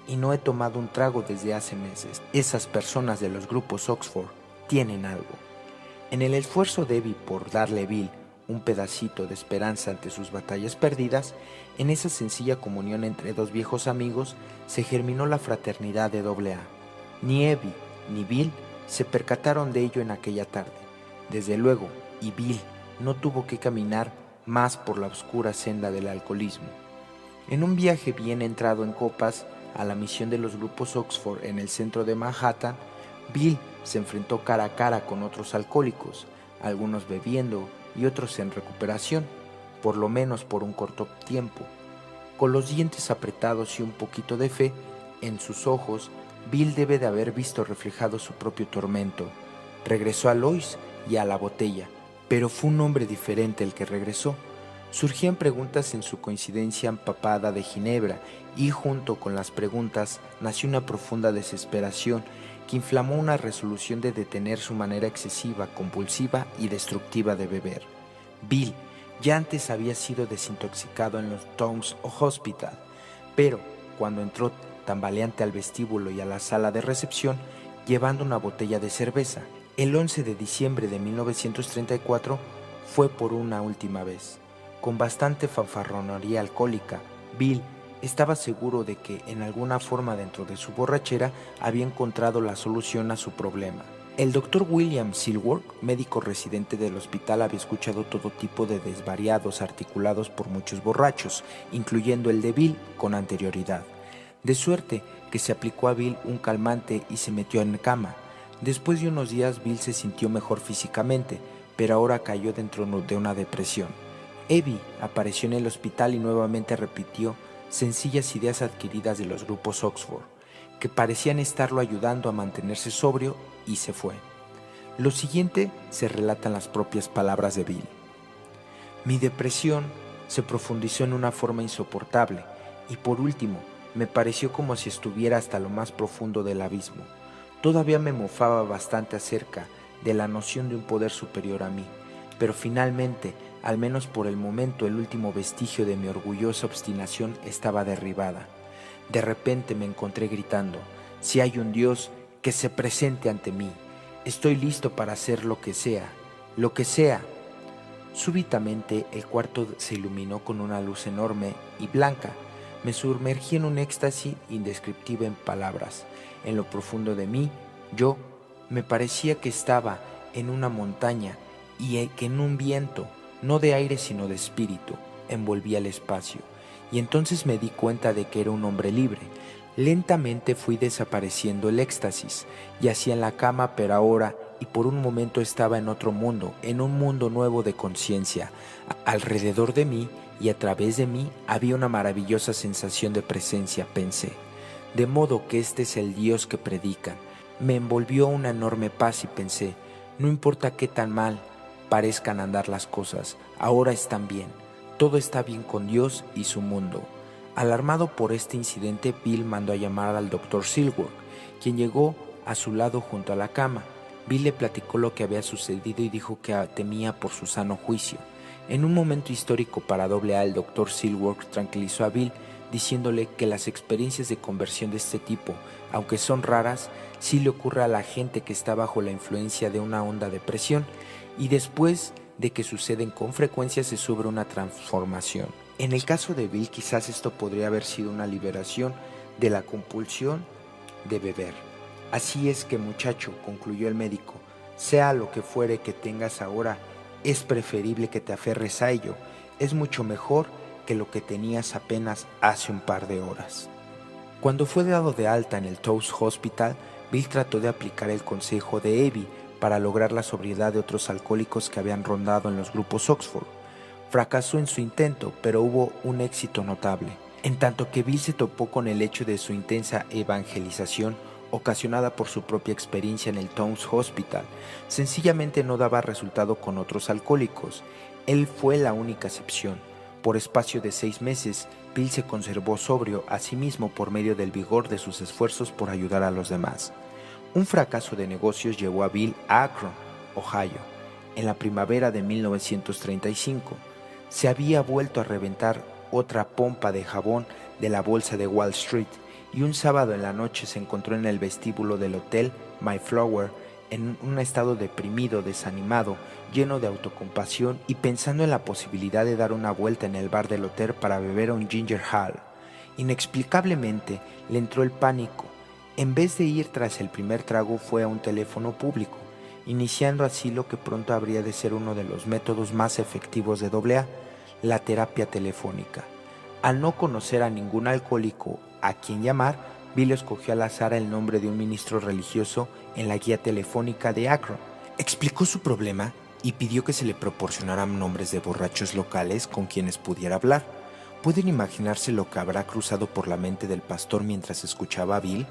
S1: y no he tomado un trago desde hace meses. Esas personas de los grupos Oxford tienen algo. En el esfuerzo de Abby por darle a Bill un pedacito de esperanza ante sus batallas perdidas, en esa sencilla comunión entre dos viejos amigos se germinó la fraternidad de AA. Ni Abby ni Bill se percataron de ello en aquella tarde. Desde luego, y Bill no tuvo que caminar más por la oscura senda del alcoholismo. En un viaje bien entrado en copas a la misión de los grupos Oxford en el centro de Manhattan, Bill se enfrentó cara a cara con otros alcohólicos, algunos bebiendo y otros en recuperación, por lo menos por un corto tiempo. Con los dientes apretados y un poquito de fe en sus ojos, Bill debe de haber visto reflejado su propio tormento. Regresó a Lois y a la botella, pero fue un hombre diferente el que regresó. Surgían preguntas en su coincidencia empapada de ginebra y junto con las preguntas nació una profunda desesperación que inflamó una resolución de detener su manera excesiva, compulsiva y destructiva de beber. Bill ya antes había sido desintoxicado en los Towns Hospital, pero cuando entró tambaleante al vestíbulo y a la sala de recepción, llevando una botella de cerveza, el 11 de diciembre de 1934 fue por una última vez. Con bastante fanfarronería alcohólica, Bill estaba seguro de que en alguna forma dentro de su borrachera había encontrado la solución a su problema. El doctor William Silworth, médico residente del hospital, había escuchado todo tipo de desvariados articulados por muchos borrachos, incluyendo el de Bill, con anterioridad. De suerte que se aplicó a Bill un calmante y se metió en cama. Después de unos días Bill se sintió mejor físicamente, pero ahora cayó dentro de una depresión. Abby apareció en el hospital y nuevamente repitió sencillas ideas adquiridas de los grupos Oxford, que parecían estarlo ayudando a mantenerse sobrio, y se fue. Lo siguiente se relatan las propias palabras de Bill. Mi depresión se profundizó en una forma insoportable y por último me pareció como si estuviera hasta lo más profundo del abismo. Todavía me mofaba bastante acerca de la noción de un poder superior a mí, pero finalmente, al menos por el momento, el último vestigio de mi orgullosa obstinación estaba derribada. De repente me encontré gritando: si hay un Dios, que se presente ante mí. Estoy listo para hacer lo que sea, lo que sea. Súbitamente el cuarto se iluminó con una luz enorme y blanca. Me sumergí en un éxtasis indescriptible en palabras. En lo profundo de mí, me parecía que estaba en una montaña y que en un viento, no de aire sino de espíritu, envolvía el espacio. Y entonces me di cuenta de que era un hombre libre. Lentamente fui desapareciendo el éxtasis. Yacía en la cama, pero ahora y por un momento estaba en otro mundo, en un mundo nuevo de conciencia. Alrededor de mí y a través de mí había una maravillosa sensación de presencia, pensé. De modo que este es el Dios que predican. Me envolvió una enorme paz y pensé, no importa qué tan mal parezcan andar las cosas, ahora están bien. Todo está bien con Dios y su mundo. Alarmado por este incidente, Bill mandó a llamar al doctor Silworth, quien llegó a su lado junto a la cama. Bill le platicó lo que había sucedido y dijo que temía por su sano juicio. En un momento histórico para AA, el doctor Silworth tranquilizó a Bill, diciéndole que las experiencias de conversión de este tipo, aunque son raras, sí le ocurre a la gente que está bajo la influencia de una honda depresión, y después de que suceden con frecuencia se sufre una transformación. En el caso de Bill, quizás esto podría haber sido una liberación de la compulsión de beber. Así es que, muchacho, concluyó el médico, sea lo que fuere que tengas ahora, es preferible que te aferres a ello. Es mucho mejor que lo que tenías apenas hace un par de horas. Cuando fue dado de alta en el Towns Hospital, Bill trató de aplicar el consejo de Abby para lograr la sobriedad de otros alcohólicos que habían rondado en los grupos Oxford. Fracasó en su intento, pero hubo un éxito notable. En tanto que Bill se topó con el hecho de su intensa evangelización, ocasionada por su propia experiencia en el Towns Hospital, sencillamente no daba resultado con otros alcohólicos. Él fue la única excepción. Por espacio de 6 meses, Bill se conservó sobrio a sí mismo por medio del vigor de sus esfuerzos por ayudar a los demás. Un fracaso de negocios llevó a Bill a Akron, Ohio. en la primavera de 1935, se había vuelto a reventar otra pompa de jabón de la bolsa de Wall Street y un sábado en la noche se encontró en el vestíbulo del hotel Mayflower en un estado deprimido, desanimado, lleno de autocompasión y pensando en la posibilidad de dar una vuelta en el bar del hotel para beber un ginger ale. Inexplicablemente le entró el pánico. En vez de ir tras el primer trago fue a un teléfono público, iniciando así lo que pronto habría de ser uno de los métodos más efectivos de AA, la terapia telefónica. Al no conocer a ningún alcohólico a quien llamar, Bill escogió al azar el nombre de un ministro religioso en la guía telefónica de Akron. Explicó su problema y pidió que se le proporcionaran nombres de borrachos locales con quienes pudiera hablar. ¿Pueden imaginarse lo que habrá cruzado por la mente del pastor mientras escuchaba a Bill?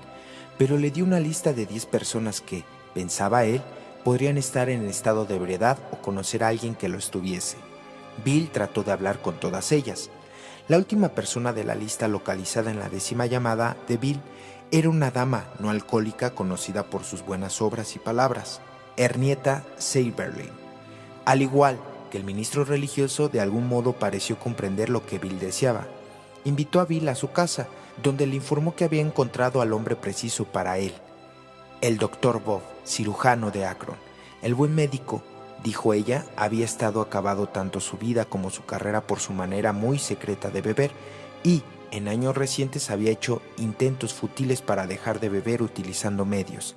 S1: Pero le dio una lista de 10 personas que, pensaba él, podrían estar en estado de ebriedad o conocer a alguien que lo estuviese. Bill trató de hablar con todas ellas. La última persona de la lista localizada en la 10ª llamada de Bill era una dama no alcohólica conocida por sus buenas obras y palabras, Henrietta Seiberling. Al igual que el ministro religioso, de algún modo pareció comprender lo que Bill deseaba. Invitó a Bill a su casa, donde le informó que había encontrado al hombre preciso para él, el Dr. Bob, cirujano de Akron. El buen médico, dijo ella, había estado acabado tanto su vida como su carrera por su manera muy secreta de beber y, en años recientes, había hecho intentos futiles para dejar de beber utilizando medios,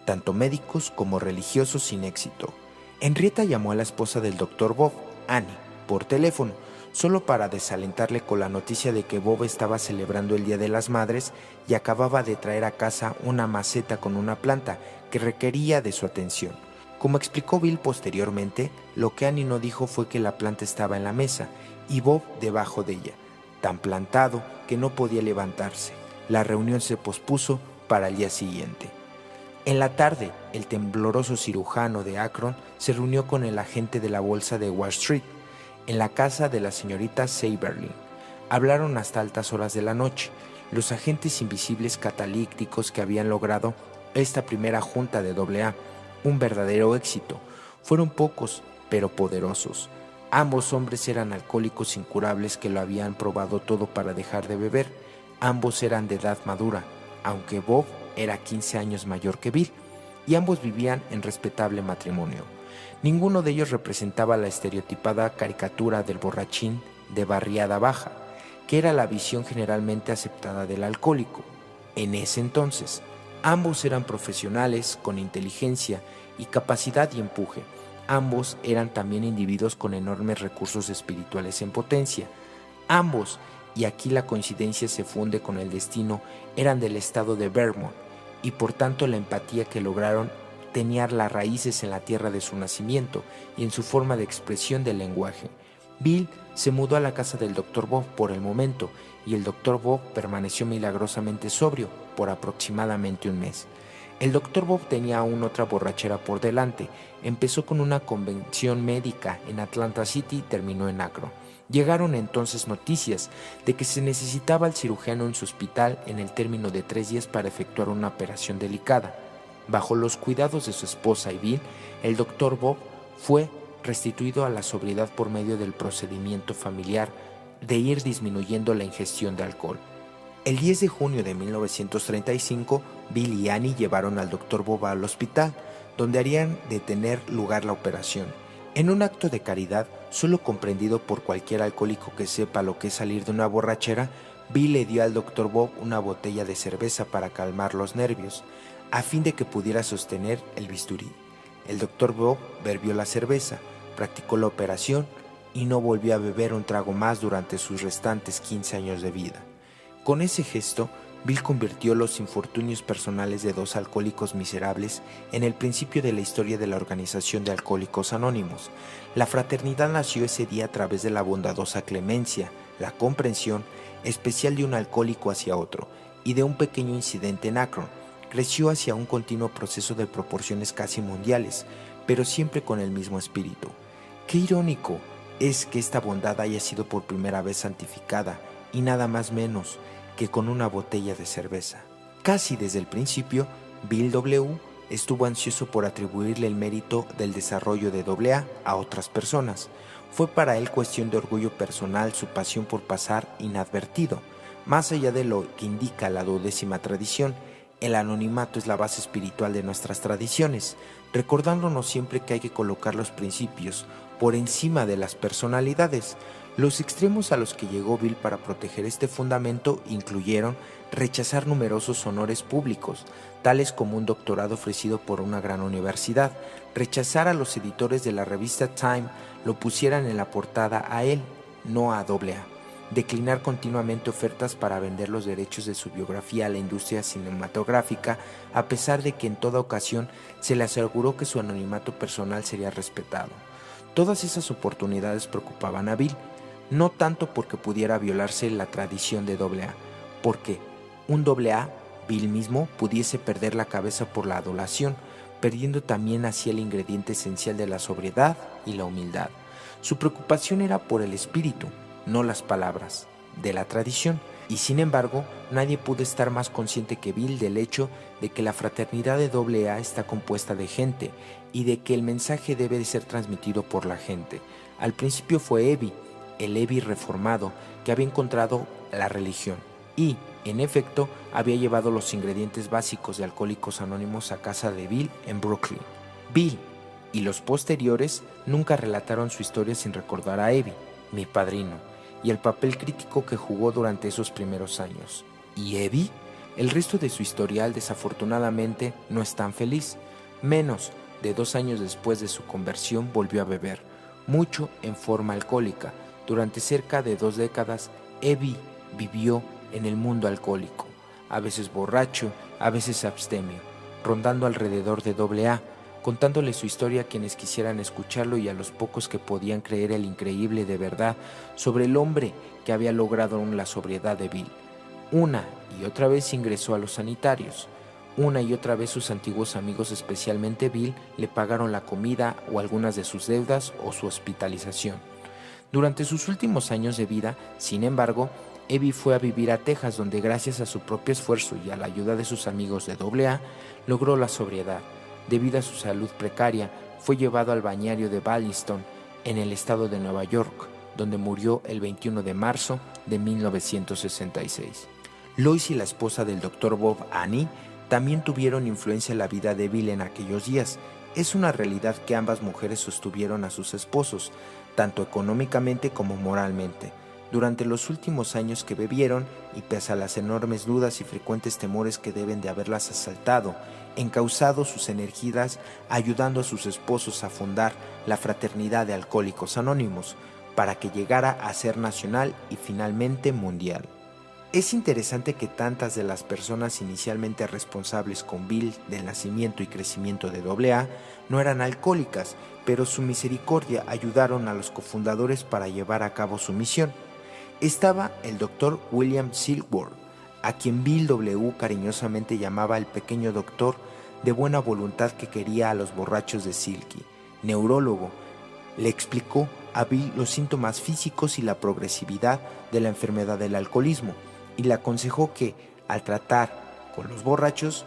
S1: tanto médicos como religiosos, sin éxito. Henrietta llamó a la esposa del Dr. Bob, Annie, por teléfono, solo para desalentarle con la noticia de que Bob estaba celebrando el Día de las Madres y acababa de traer a casa una maceta con una planta que requería de su atención. Como explicó Bill posteriormente, lo que Annie no dijo fue que la planta estaba en la mesa y Bob debajo de ella, tan plantado que no podía levantarse. La reunión se pospuso para el día siguiente. En la tarde, el tembloroso cirujano de Akron se reunió con el agente de la bolsa de Wall Street, en la casa de la señorita Seiberling. Hablaron hasta altas horas de la noche. Los agentes invisibles catalíticos que habían logrado esta primera junta de AA, un verdadero éxito, fueron pocos, pero poderosos. Ambos hombres eran alcohólicos incurables que lo habían probado todo para dejar de beber. Ambos eran de edad madura, aunque Bob era 15 años mayor que Bill, y ambos vivían en respetable matrimonio. Ninguno de ellos representaba la estereotipada caricatura del borrachín de barriada baja, que era la visión generalmente aceptada del alcohólico. En ese entonces, ambos eran profesionales con inteligencia y capacidad y empuje. Ambos eran también individuos con enormes recursos espirituales en potencia. Ambos, y aquí la coincidencia se funde con el destino, eran del estado de Vermont, y por tanto la empatía que lograron tenía las raíces en la tierra de su nacimiento y en su forma de expresión del lenguaje. Bill se mudó a la casa del Dr. Bob por el momento y el Dr. Bob permaneció milagrosamente sobrio por aproximadamente un mes. El Dr. Bob tenía aún otra borrachera por delante. Empezó con una convención médica en Atlanta City y terminó en Akron. Llegaron entonces noticias de que se necesitaba al cirujano en su hospital en el término de 3 días para efectuar una operación delicada. Bajo los cuidados de su esposa y Bill, el Dr. Bob fue restituido a la sobriedad por medio del procedimiento familiar de ir disminuyendo la ingestión de alcohol. El 10 de junio de 1935, Bill y Annie llevaron al Dr. Bob al hospital, donde harían de tener lugar la operación. En un acto de caridad, solo comprendido por cualquier alcohólico que sepa lo que es salir de una borrachera, Bill le dio al Dr. Bob una botella de cerveza para calmar los nervios, a fin de que pudiera sostener el bisturí. El Dr. Bob bebió la cerveza, practicó la operación y no volvió a beber un trago más durante sus restantes 15 años de vida. Con ese gesto, Bill convirtió los infortunios personales de 2 alcohólicos miserables en el principio de la historia de la Organización de Alcohólicos Anónimos. La fraternidad nació ese día a través de la bondadosa clemencia, la comprensión especial de un alcohólico hacia otro y de un pequeño incidente en Akron. Creció hacia un continuo proceso de proporciones casi mundiales, pero siempre con el mismo espíritu. Qué irónico es que esta bondad haya sido por primera vez santificada, y nada más menos que con una botella de cerveza. Casi desde el principio, Bill W. estuvo ansioso por atribuirle el mérito del desarrollo de AA a otras personas. Fue para él cuestión de orgullo personal su pasión por pasar inadvertido. Más allá de lo que indica la 12ª tradición, el anonimato es la base espiritual de nuestras tradiciones, recordándonos siempre que hay que colocar los principios por encima de las personalidades. Los extremos a los que llegó Bill para proteger este fundamento incluyeron rechazar numerosos honores públicos, tales como un doctorado ofrecido por una gran universidad, rechazar a los editores de la revista Time lo pusieran en la portada a él, no a AA, declinar continuamente ofertas para vender los derechos de su biografía a la industria cinematográfica, a pesar de que en toda ocasión se le aseguró que su anonimato personal sería respetado. Todas esas oportunidades preocupaban a Bill, no tanto porque pudiera violarse la tradición de AA, porque un AA, Bill mismo, pudiese perder la cabeza por la adulación, perdiendo también así el ingrediente esencial de la sobriedad y la humildad. Su preocupación era por el espíritu, no las palabras, de la tradición, y sin embargo nadie pudo estar más consciente que Bill del hecho de que la fraternidad de AA está compuesta de gente y de que el mensaje debe de ser transmitido por la gente. Al principio fue Evie, el Evie reformado, que había encontrado la religión y, en efecto, había llevado los ingredientes básicos de Alcohólicos Anónimos a casa de Bill en Brooklyn. Bill y los posteriores nunca relataron su historia sin recordar a Evie, mi padrino, y el papel crítico que jugó durante esos primeros años. ¿Y Evie? El resto de su historial desafortunadamente no es tan feliz. Menos de 2 años después de su conversión volvió a beber, mucho en forma alcohólica. Durante cerca de 2 décadas, Evie vivió en el mundo alcohólico, a veces borracho, a veces abstemio, rondando alrededor de AA, contándole su historia a quienes quisieran escucharlo y a los pocos que podían creer el increíble de verdad sobre el hombre que había logrado la sobriedad de Bill. Una y otra vez ingresó a los sanitarios. Una y otra vez sus antiguos amigos, especialmente Bill, le pagaron la comida o algunas de sus deudas o su hospitalización. Durante sus últimos años de vida, sin embargo, Evie fue a vivir a Texas, donde gracias a su propio esfuerzo y a la ayuda de sus amigos de AA, logró la sobriedad. Debido a su salud precaria, fue llevado al balneario de Ballston, en el estado de Nueva York, donde murió el 21 de marzo de 1966. Lois y la esposa del Dr. Bob, Annie, también tuvieron influencia en la vida de Bill en aquellos días. Es una realidad que ambas mujeres sostuvieron a sus esposos, tanto económicamente como moralmente. Durante los últimos años que bebieron, y pese a las enormes dudas y frecuentes temores que deben de haberlas asaltado, encauzado sus energías ayudando a sus esposos a fundar la Fraternidad de Alcohólicos Anónimos, para que llegara a ser nacional y finalmente mundial. Es interesante que tantas de las personas inicialmente responsables con Bill del nacimiento y crecimiento de AA no eran alcohólicas, pero su misericordia ayudaron a los cofundadores para llevar a cabo su misión. Estaba el Dr. William Silkworth, a quien Bill W. cariñosamente llamaba el pequeño doctor de buena voluntad que quería a los borrachos de Silky. Neurólogo, le explicó a Bill los síntomas físicos y la progresividad de la enfermedad del alcoholismo, y le aconsejó que, al tratar con los borrachos,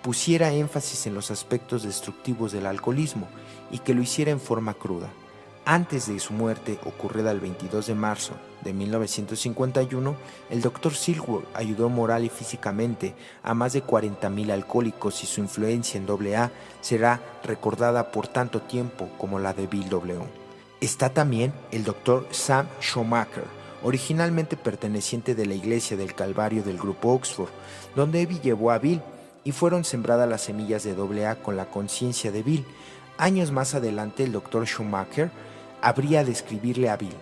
S1: pusiera énfasis en los aspectos destructivos del alcoholismo y que lo hiciera en forma cruda. Antes de su muerte, ocurrida el 22 de marzo de 1951, el Dr. Silkworth ayudó moral y físicamente a más de 40,000 alcohólicos y su influencia en AA será recordada por tanto tiempo como la de Bill W. Está también el Dr. Sam Schumacher, originalmente perteneciente de la Iglesia del Calvario del Grupo Oxford, donde Evie llevó a Bill y fueron sembradas las semillas de AA con la conciencia de Bill. Años más adelante, el Dr. Schumacher habría de escribirle a Bill: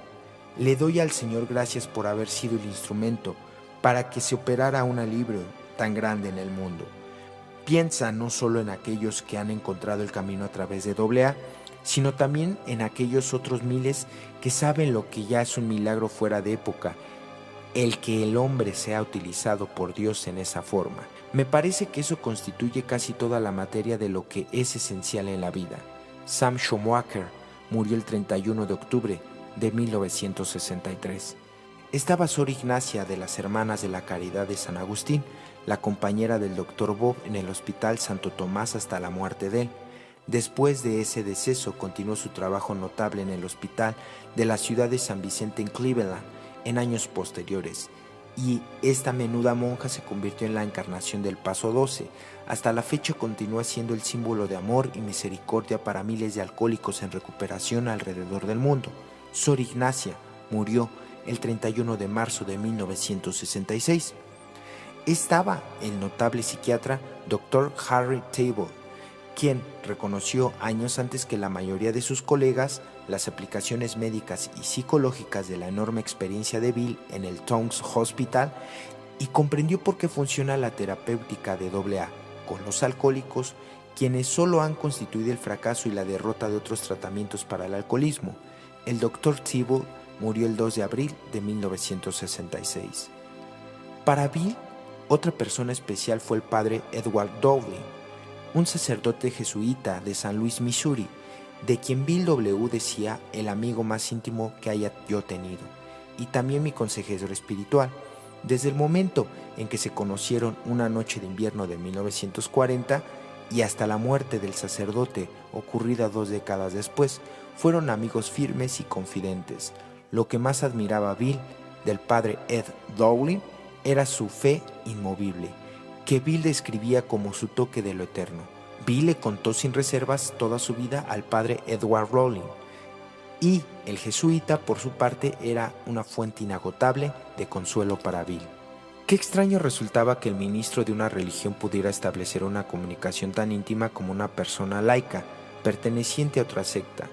S1: le doy al Señor gracias por haber sido el instrumento para que se operara un alivio tan grande en el mundo. Piensa no solo en aquellos que han encontrado el camino a través de AA, sino también en aquellos otros miles que saben lo que ya es un milagro fuera de época, el que el hombre sea utilizado por Dios en esa forma. Me parece que eso constituye casi toda la materia de lo que es esencial en la vida. Sam Schumacher murió el 31 de octubre de 1963. Estaba Sor Ignacia de las Hermanas de la Caridad de San Agustín, la compañera del Dr. Bob en el Hospital Santo Tomás hasta la muerte de él. Después de ese deceso, continuó su trabajo notable en el hospital de la ciudad de San Vicente en Cleveland en años posteriores, y esta menuda monja se convirtió en la encarnación del Paso 12. Hasta la fecha continúa siendo el símbolo de amor y misericordia para miles de alcohólicos en recuperación alrededor del mundo. Sor Ignacia murió el 31 de marzo de 1966. Estaba el notable psiquiatra Dr. Harry Table, quien reconoció años antes que la mayoría de sus colegas las aplicaciones médicas y psicológicas de la enorme experiencia de Bill en el Towns Hospital y comprendió por qué funciona la terapéutica de AA con los alcohólicos, quienes solo han constituido el fracaso y la derrota de otros tratamientos para el alcoholismo. El Dr. Table murió el 2 de abril de 1966. Para Bill, otra persona especial fue el padre Edward Dowling, un sacerdote jesuita de San Luis, Missouri, de quien Bill W. decía el amigo más íntimo que haya yo tenido, y también mi consejero espiritual. Desde el momento en que se conocieron una noche de invierno de 1940 y hasta la muerte del sacerdote ocurrida 2 décadas después, fueron amigos firmes y confidentes. Lo que más admiraba Bill del padre Ed Dowling era su fe inmovible, que Bill describía como su toque de lo eterno. Bill le contó sin reservas toda su vida al padre Edward Rowling, y el jesuita, por su parte, era una fuente inagotable de consuelo para Bill. Qué extraño resultaba que el ministro de una religión pudiera establecer una comunicación tan íntima como una persona laica, perteneciente a otra secta.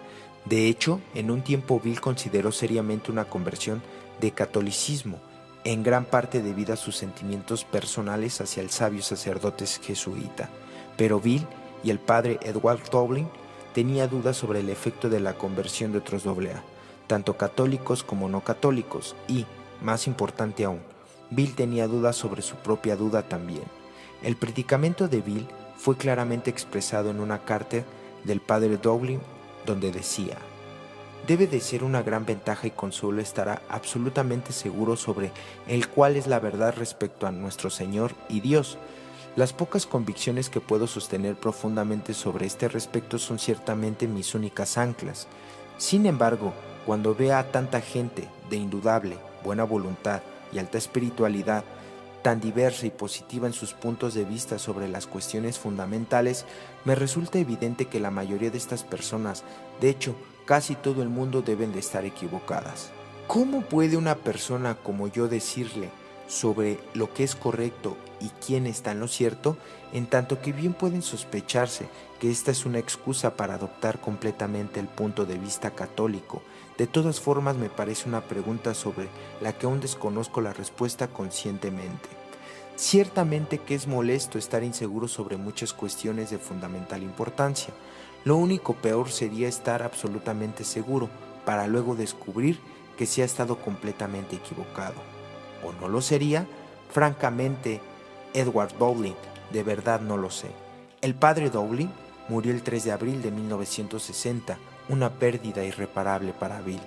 S1: De hecho, en un tiempo Bill consideró seriamente una conversión de catolicismo, en gran parte debido a sus sentimientos personales hacia el sabio sacerdote jesuita. Pero Bill y el padre Edward Dowling tenía dudas sobre el efecto de la conversión de otros AA, tanto católicos como no católicos, y, más importante aún, Bill tenía dudas sobre su propia duda también. El predicamento de Bill fue claramente expresado en una carta del padre Dowling, donde decía: debe de ser una gran ventaja y consuelo estar absolutamente seguro sobre el cuál es la verdad respecto a nuestro Señor y Dios. Las pocas convicciones que puedo sostener profundamente sobre este respecto son ciertamente mis únicas anclas. Sin embargo, cuando vea a tanta gente de indudable buena voluntad y alta espiritualidad, tan diversa y positiva en sus puntos de vista sobre las cuestiones fundamentales, me resulta evidente que la mayoría de estas personas, de hecho, casi todo el mundo, deben de estar equivocadas. ¿Cómo puede una persona como yo decirle sobre lo que es correcto y quién está en lo cierto, en tanto que bien pueden sospecharse que esta es una excusa para adoptar completamente el punto de vista católico? De todas formas, me parece una pregunta sobre la que aún desconozco la respuesta conscientemente. Ciertamente que es molesto estar inseguro sobre muchas cuestiones de fundamental importancia. Lo único peor sería estar absolutamente seguro para luego descubrir que se ha estado completamente equivocado. ¿O no lo sería? Francamente, Edward Dowling, de verdad no lo sé. El padre Dowling murió el 3 de abril de 1960, una pérdida irreparable para Bill.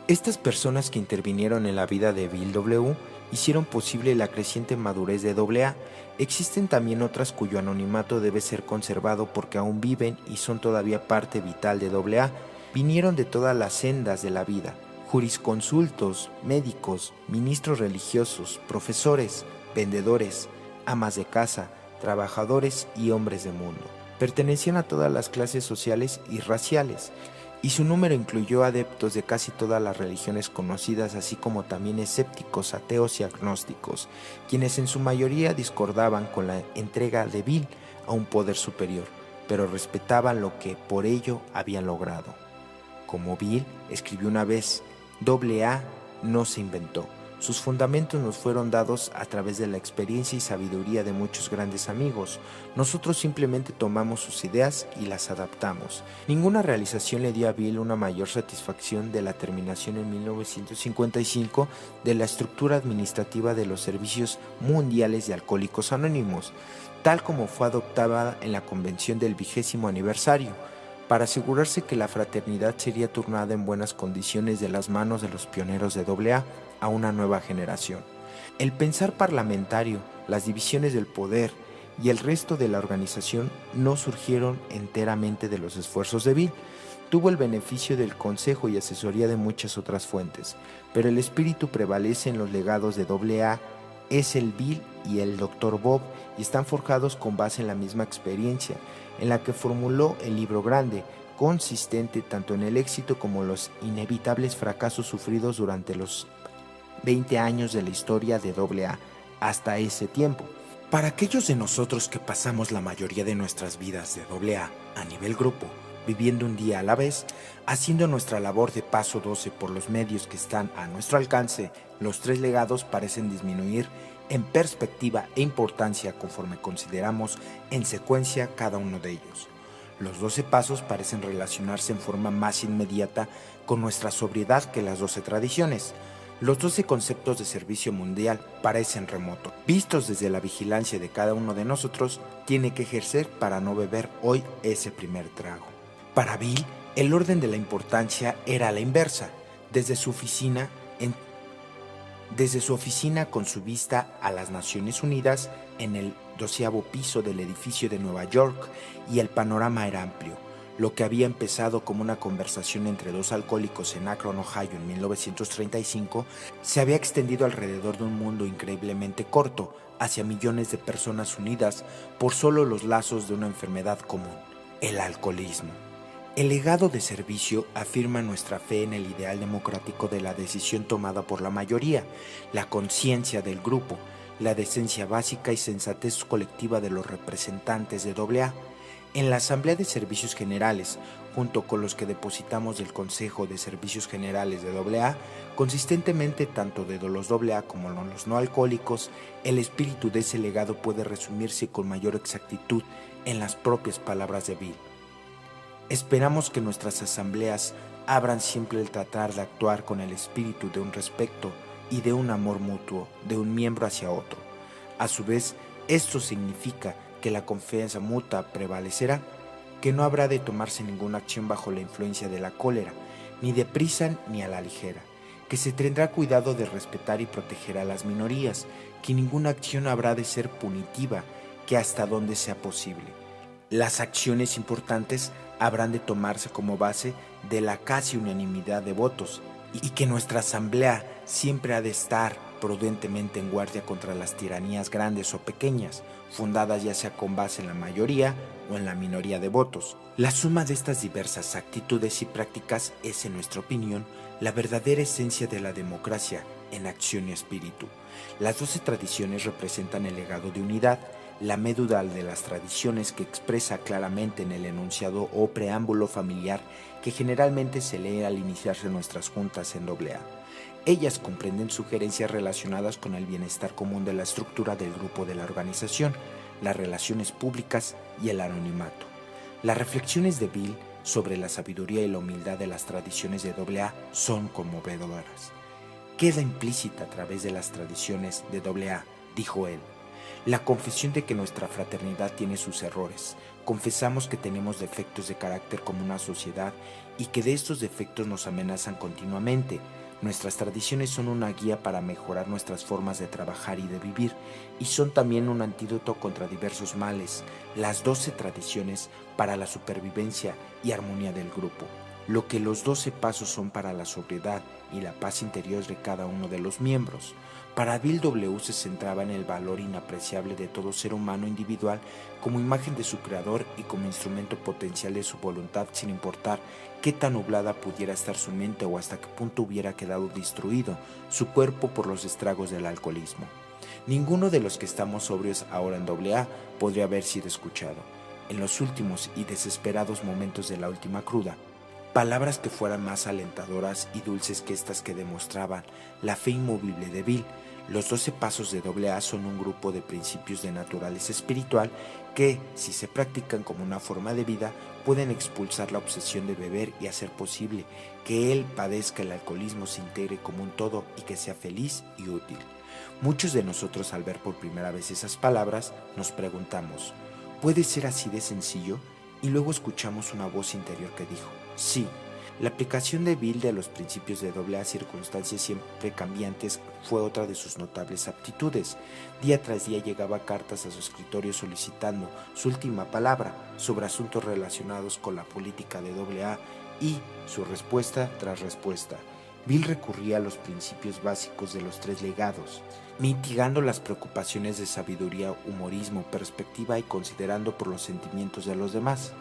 S1: Estas personas que intervinieron en la vida de Bill W. hicieron posible la creciente madurez de AA. Existen también otras cuyo anonimato debe ser conservado porque aún viven y son todavía parte vital de AA. Vinieron de todas las sendas de la vida: jurisconsultos, médicos, ministros religiosos, profesores, vendedores, amas de casa, trabajadores y hombres de mundo. Pertenecían a todas las clases sociales y raciales, y su número incluyó adeptos de casi todas las religiones conocidas, así como también escépticos, ateos y agnósticos, quienes en su mayoría discordaban con la entrega de Bill a un poder superior, pero respetaban lo que por ello habían logrado. Como Bill escribió una vez, AA no se inventó. Sus fundamentos nos fueron dados a través de la experiencia y sabiduría de muchos grandes amigos. Nosotros simplemente tomamos sus ideas y las adaptamos. Ninguna realización le dio a Bill una mayor satisfacción de la terminación en 1955 de la estructura administrativa de los servicios mundiales de Alcohólicos Anónimos, tal como fue adoptada en la convención del 20º aniversario, para asegurarse que la fraternidad sería turnada en buenas condiciones de las manos de los pioneros de AA a una nueva generación. El pensar parlamentario, las divisiones del poder y el resto de la organización no surgieron enteramente de los esfuerzos de Bill. Tuvo el beneficio del consejo y asesoría de muchas otras fuentes, pero el espíritu prevalece en los legados de AA, es el Bill y el Dr. Bob, y están forjados con base en la misma experiencia, en la que formuló el libro grande, consistente tanto en el éxito como los inevitables fracasos sufridos durante los 20 años de la historia de AA hasta ese tiempo. Para aquellos de nosotros que pasamos la mayoría de nuestras vidas de AA a nivel grupo, viviendo un día a la vez, haciendo nuestra labor de paso 12 por los medios que están a nuestro alcance, los tres legados parecen disminuir en perspectiva e importancia conforme consideramos en secuencia cada uno de ellos. Los 12 pasos parecen relacionarse en forma más inmediata con nuestra sobriedad que las 12 tradiciones. Los 12 conceptos de servicio mundial parecen remotos. Vistos desde la vigilancia de cada uno de nosotros, tiene que ejercer para no beber hoy ese primer trago. Para Bill, el orden de la importancia era la inversa. Desde su oficina con su vista a las Naciones Unidas en el 12º piso del edificio de Nueva York, y el panorama era amplio. Lo que había empezado como una conversación entre dos alcohólicos en Akron, Ohio, en 1935, se había extendido alrededor de un mundo increíblemente corto, hacia millones de personas unidas por solo los lazos de una enfermedad común, el alcoholismo. El legado de servicio afirma nuestra fe en el ideal democrático de la decisión tomada por la mayoría, la conciencia del grupo, la decencia básica y sensatez colectiva de los representantes de AA. En la Asamblea de Servicios Generales, junto con los que depositamos del Consejo de Servicios Generales de AA, consistentemente tanto de los AA como los no alcohólicos, el espíritu de ese legado puede resumirse con mayor exactitud en las propias palabras de Bill. Esperamos que nuestras asambleas abran siempre el tratar de actuar con el espíritu de un respeto y de un amor mutuo de un miembro hacia otro. A su vez, esto significa que la confianza mutua prevalecerá, que no habrá de tomarse ninguna acción bajo la influencia de la cólera, ni deprisa ni a la ligera, que se tendrá cuidado de respetar y proteger a las minorías, que ninguna acción habrá de ser punitiva, que hasta donde sea posible. Las acciones importantes habrán de tomarse como base de la casi unanimidad de votos, y que nuestra asamblea siempre ha de estar prudentemente en guardia contra las tiranías grandes o pequeñas, fundadas ya sea con base en la mayoría o en la minoría de votos. La suma de estas diversas actitudes y prácticas es, en nuestra opinión, la verdadera esencia de la democracia en acción y espíritu. Las 12 tradiciones representan el legado de unidad, la médula de las tradiciones que expresa claramente en el enunciado o preámbulo familiar que generalmente se lee al iniciarse nuestras juntas en AA. Ellas comprenden sugerencias relacionadas con el bienestar común de la estructura del grupo de la organización, las relaciones públicas y el anonimato. Las reflexiones de Bill sobre la sabiduría y la humildad de las tradiciones de AA son conmovedoras. Queda implícita a través de las tradiciones de AA, dijo él, la confesión de que nuestra fraternidad tiene sus errores. Confesamos que tenemos defectos de carácter como una sociedad y que de estos defectos nos amenazan continuamente. Nuestras tradiciones son una guía para mejorar nuestras formas de trabajar y de vivir, y son también un antídoto contra diversos males, las 12 tradiciones para la supervivencia y armonía del grupo. Lo que los 12 pasos son para la sobriedad y la paz interior de cada uno de los miembros. Para Bill, W se centraba en el valor inapreciable de todo ser humano individual como imagen de su creador y como instrumento potencial de su voluntad, sin importar qué tan nublada pudiera estar su mente o hasta qué punto hubiera quedado destruido su cuerpo por los estragos del alcoholismo. Ninguno de los que estamos sobrios ahora en AA podría haber sido escuchado. En los últimos y desesperados momentos de la última cruda, palabras que fueran más alentadoras y dulces que estas que demostraban la fe inmovible de Bill. Los 12 pasos de AA son un grupo de principios de naturaleza espiritual que, si se practican como una forma de vida, pueden expulsar la obsesión de beber y hacer posible que él padezca el alcoholismo, se integre como un todo y que sea feliz y útil. Muchos de nosotros, al ver por primera vez esas palabras, nos preguntamos, ¿puede ser así de sencillo? Y luego escuchamos una voz interior que dijo, sí, La aplicación de Bill de los principios de AA a circunstancias siempre cambiantes fue otra de sus notables aptitudes. Día tras día llegaba cartas a su escritorio solicitando su última palabra sobre asuntos relacionados con la política de AA y su respuesta tras respuesta. Bill recurría a los principios básicos de los tres legados, mitigando las preocupaciones de sabiduría, humorismo, perspectiva y considerando por los sentimientos de los demás.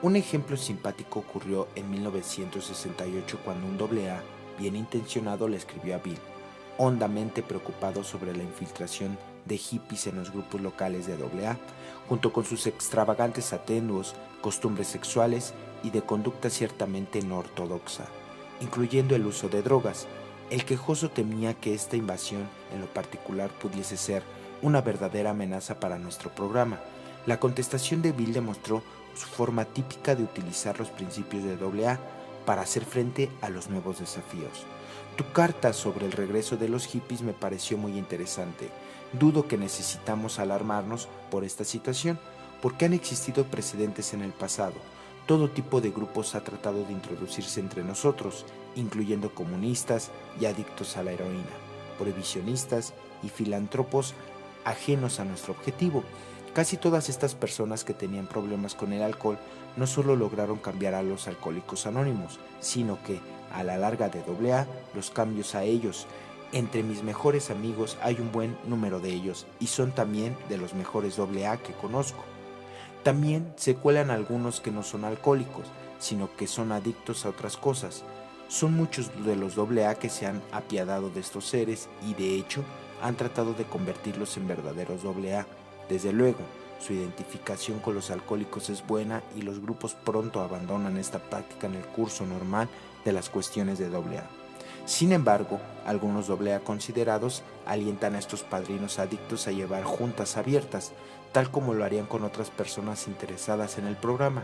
S1: Un ejemplo simpático ocurrió en 1968 cuando un AA bien intencionado le escribió a Bill, hondamente preocupado sobre la infiltración de hippies en los grupos locales de AA, junto con sus extravagantes atuendos, costumbres sexuales y de conducta ciertamente no ortodoxa, incluyendo el uso de drogas. El quejoso temía que esta invasión en lo particular pudiese ser una verdadera amenaza para nuestro programa. La contestación de Bill demostró su forma típica de utilizar los principios de AA para hacer frente a los nuevos desafíos. Tu carta sobre el regreso de los hippies me pareció muy interesante. Dudo que necesitamos alarmarnos por esta situación, porque han existido precedentes en el pasado. Todo tipo de grupos ha tratado de introducirse entre nosotros, incluyendo comunistas y adictos a la heroína, prohibicionistas y filántropos ajenos a nuestro objetivo. Casi todas estas personas que tenían problemas con el alcohol no solo lograron cambiar a los alcohólicos anónimos, sino que, a la larga de AA, los cambios a ellos. Entre mis mejores amigos hay un buen número de ellos y son también de los mejores AA que conozco. También se cuelan algunos que no son alcohólicos, sino que son adictos a otras cosas. Son muchos de los AA que se han apiadado de estos seres y de hecho han tratado de convertirlos en verdaderos AA. Desde luego, su identificación con los alcohólicos es buena y los grupos pronto abandonan esta práctica en el curso normal de las cuestiones de AA. Sin embargo, algunos AA considerados alientan a estos padrinos adictos a llevar juntas abiertas, tal como lo harían con otras personas interesadas en el programa.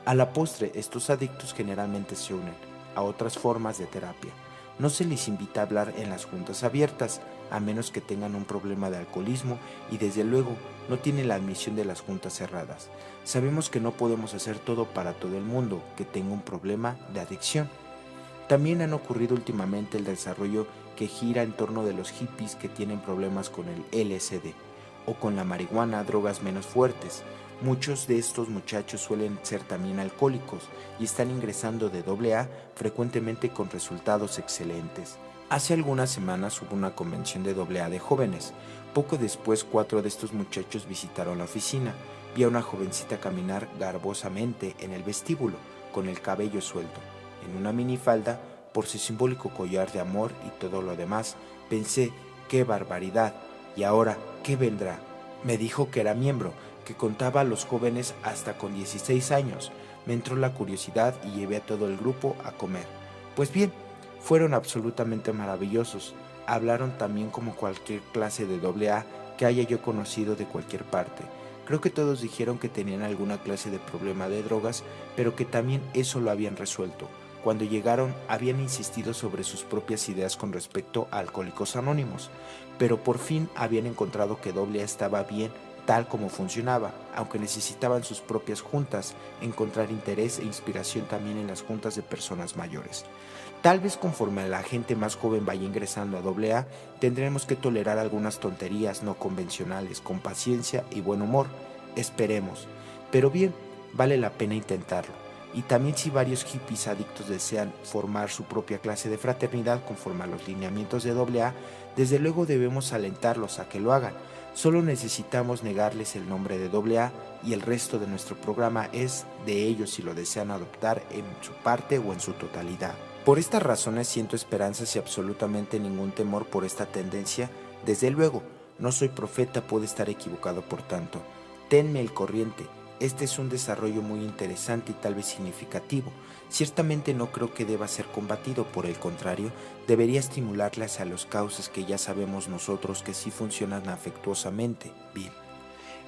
S1: A la postre, estos adictos generalmente se unen a otras formas de terapia. No se les invita a hablar en las juntas abiertas, a menos que tengan un problema de alcoholismo y desde luego no tienen la admisión de las juntas cerradas. Sabemos que no podemos hacer todo para todo el mundo que tenga un problema de adicción. También han ocurrido últimamente el desarrollo que gira en torno de los hippies que tienen problemas con el LSD o con la marihuana, drogas menos fuertes. Muchos de estos muchachos suelen ser también alcohólicos y están ingresando de AA frecuentemente con resultados excelentes. Hace algunas semanas hubo una convención de AA de jóvenes. Poco después, 4 de estos muchachos visitaron la oficina. Vi a una jovencita caminar garbosamente en el vestíbulo, con el cabello suelto, en una minifalda, por su simbólico collar de amor y todo lo demás. Pensé, ¡qué barbaridad! ¿Y ahora qué vendrá? Me dijo que era miembro, que contaba a los jóvenes hasta con 16 años. Me entró la curiosidad y llevé a todo el grupo a comer. Pues bien, fueron absolutamente maravillosos. Hablaron también como cualquier clase de AA que haya yo conocido de cualquier parte. Creo que todos dijeron que tenían alguna clase de problema de drogas, pero que también eso lo habían resuelto. Cuando llegaron habían insistido sobre sus propias ideas con respecto a Alcohólicos Anónimos, pero por fin habían encontrado que AA estaba bien tal como funcionaba, aunque necesitaban sus propias juntas, encontrar interés e inspiración también en las juntas de personas mayores. Tal vez conforme la gente más joven vaya ingresando a AA, tendremos que tolerar algunas tonterías no convencionales con paciencia y buen humor, esperemos. Pero bien, vale la pena intentarlo. Y también si varios hippies adictos desean formar su propia clase de fraternidad conforme a los lineamientos de AA, desde luego debemos alentarlos a que lo hagan. Solo necesitamos negarles el nombre de AA y el resto de nuestro programa es de ellos si lo desean adoptar en su parte o en su totalidad. Por estas razones siento esperanzas y absolutamente ningún temor por esta tendencia. Desde luego, no soy profeta, puedo estar equivocado por tanto. Tenme el corriente. Este es un desarrollo muy interesante y tal vez significativo. Ciertamente no creo que deba ser combatido, por el contrario, debería estimularle hacia los cauces que ya sabemos nosotros que sí funcionan afectuosamente, Bill.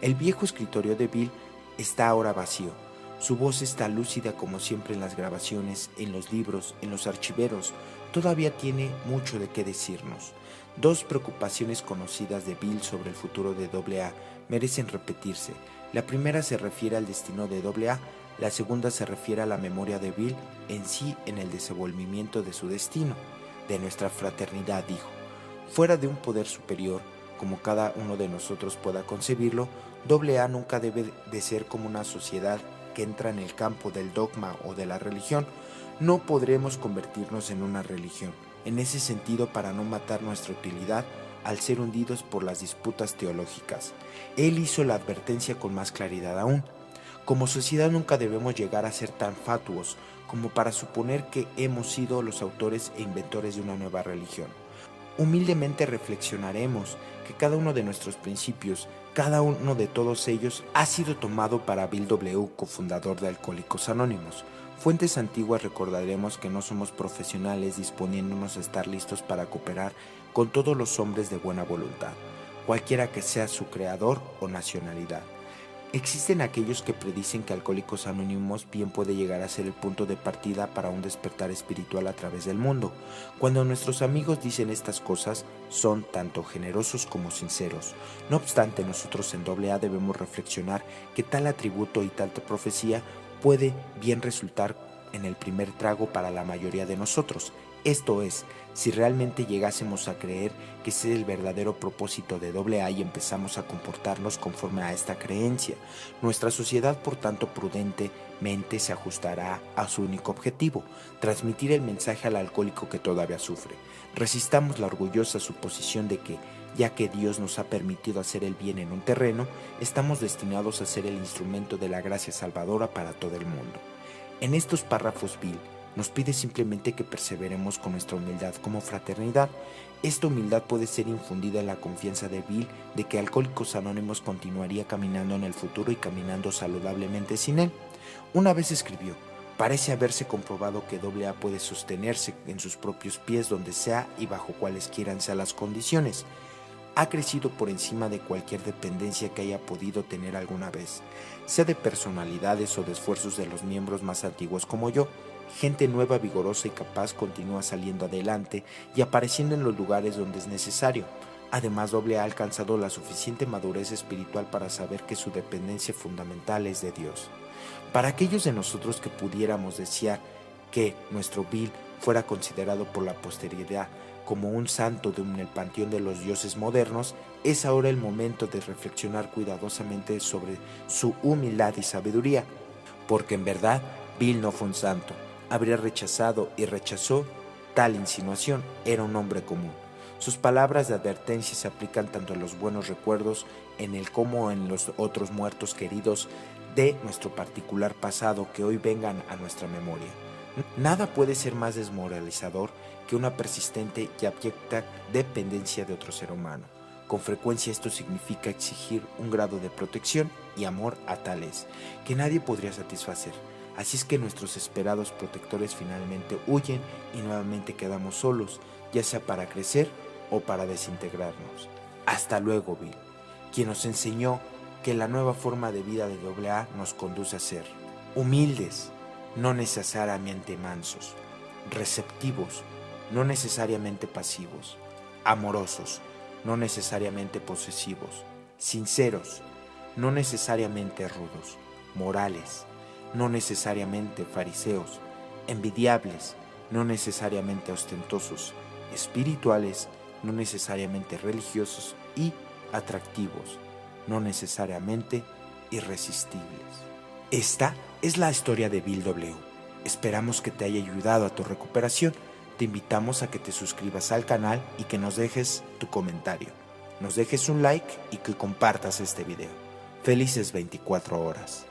S1: El viejo escritorio de Bill está ahora vacío. Su voz está lúcida como siempre en las grabaciones, en los libros, en los archiveros. Todavía tiene mucho de qué decirnos. 2 preocupaciones conocidas de Bill sobre el futuro de AA merecen repetirse. La primera se refiere al destino de AA. La segunda se refiere a la memoria de Bill en sí en el desenvolvimiento de su destino, de nuestra fraternidad, dijo. Fuera de un poder superior, como cada uno de nosotros pueda concebirlo, AA nunca debe de ser como una sociedad que entra en el campo del dogma o de la religión. No podremos convertirnos en una religión, en ese sentido, para no matar nuestra utilidad al ser hundidos por las disputas teológicas. Él hizo la advertencia con más claridad aún. Como sociedad nunca debemos llegar a ser tan fatuos como para suponer que hemos sido los autores e inventores de una nueva religión. Humildemente reflexionaremos que cada uno de nuestros principios, cada uno de todos ellos, ha sido tomado para Bill W., cofundador de Alcohólicos Anónimos. Fuentes antiguas recordaremos que no somos profesionales disponiéndonos a estar listos para cooperar con todos los hombres de buena voluntad, cualquiera que sea su creador o nacionalidad. Existen aquellos que predicen que Alcohólicos Anónimos bien puede llegar a ser el punto de partida para un despertar espiritual a través del mundo. Cuando nuestros amigos dicen estas cosas, son tanto generosos como sinceros. No obstante, nosotros en AA debemos reflexionar que tal atributo y tal profecía puede bien resultar en el primer trago para la mayoría de nosotros. Esto es, si realmente llegásemos a creer que ese es el verdadero propósito de AA y empezamos a comportarnos conforme a esta creencia, nuestra sociedad, por tanto, prudentemente se ajustará a su único objetivo: transmitir el mensaje al alcohólico que todavía sufre. Resistamos la orgullosa suposición de que, ya que Dios nos ha permitido hacer el bien en un terreno, estamos destinados a ser el instrumento de la gracia salvadora para todo el mundo. En estos párrafos, Bill nos pide simplemente que perseveremos con nuestra humildad como fraternidad. Esta humildad puede ser infundida en la confianza de Bill de que Alcohólicos Anónimos continuaría caminando en el futuro y caminando saludablemente sin él. Una vez escribió: parece haberse comprobado que AA puede sostenerse en sus propios pies donde sea y bajo cualesquiera sean las condiciones. Ha crecido por encima de cualquier dependencia que haya podido tener alguna vez, sea de personalidades o de esfuerzos de los miembros más antiguos como yo. Gente nueva, vigorosa y capaz continúa saliendo adelante y apareciendo en los lugares donde es necesario. Además, AA ha alcanzado la suficiente madurez espiritual para saber que su dependencia fundamental es de Dios. Para aquellos de nosotros que pudiéramos desear que nuestro Bill fuera considerado por la posteridad como un santo en el panteón de los dioses modernos, es ahora el momento de reflexionar cuidadosamente sobre su humildad y sabiduría, porque en verdad Bill no fue un santo. Habría rechazado y rechazó tal insinuación. Era un hombre común. Sus palabras de advertencia se aplican tanto a los buenos recuerdos en él como en los otros muertos queridos de nuestro particular pasado que hoy vengan a nuestra memoria. Nada puede ser más desmoralizador que una persistente y abyecta dependencia de otro ser humano. Con frecuencia esto significa exigir un grado de protección y amor a tales que nadie podría satisfacer. Así es que nuestros esperados protectores finalmente huyen y nuevamente quedamos solos, ya sea para crecer o para desintegrarnos. Hasta luego, Bill, quien nos enseñó que la nueva forma de vida de AA nos conduce a ser humildes, no necesariamente mansos; receptivos, no necesariamente pasivos; amorosos, no necesariamente posesivos; sinceros, no necesariamente rudos; morales, no necesariamente fariseos; envidiables, no necesariamente ostentosos; espirituales, no necesariamente religiosos; y atractivos, no necesariamente irresistibles. Esta es la historia de Bill W. Esperamos que te haya ayudado a tu recuperación. Te invitamos a que te suscribas al canal y que nos dejes tu comentario. Nos dejes un like y que compartas este video. Felices 24 horas.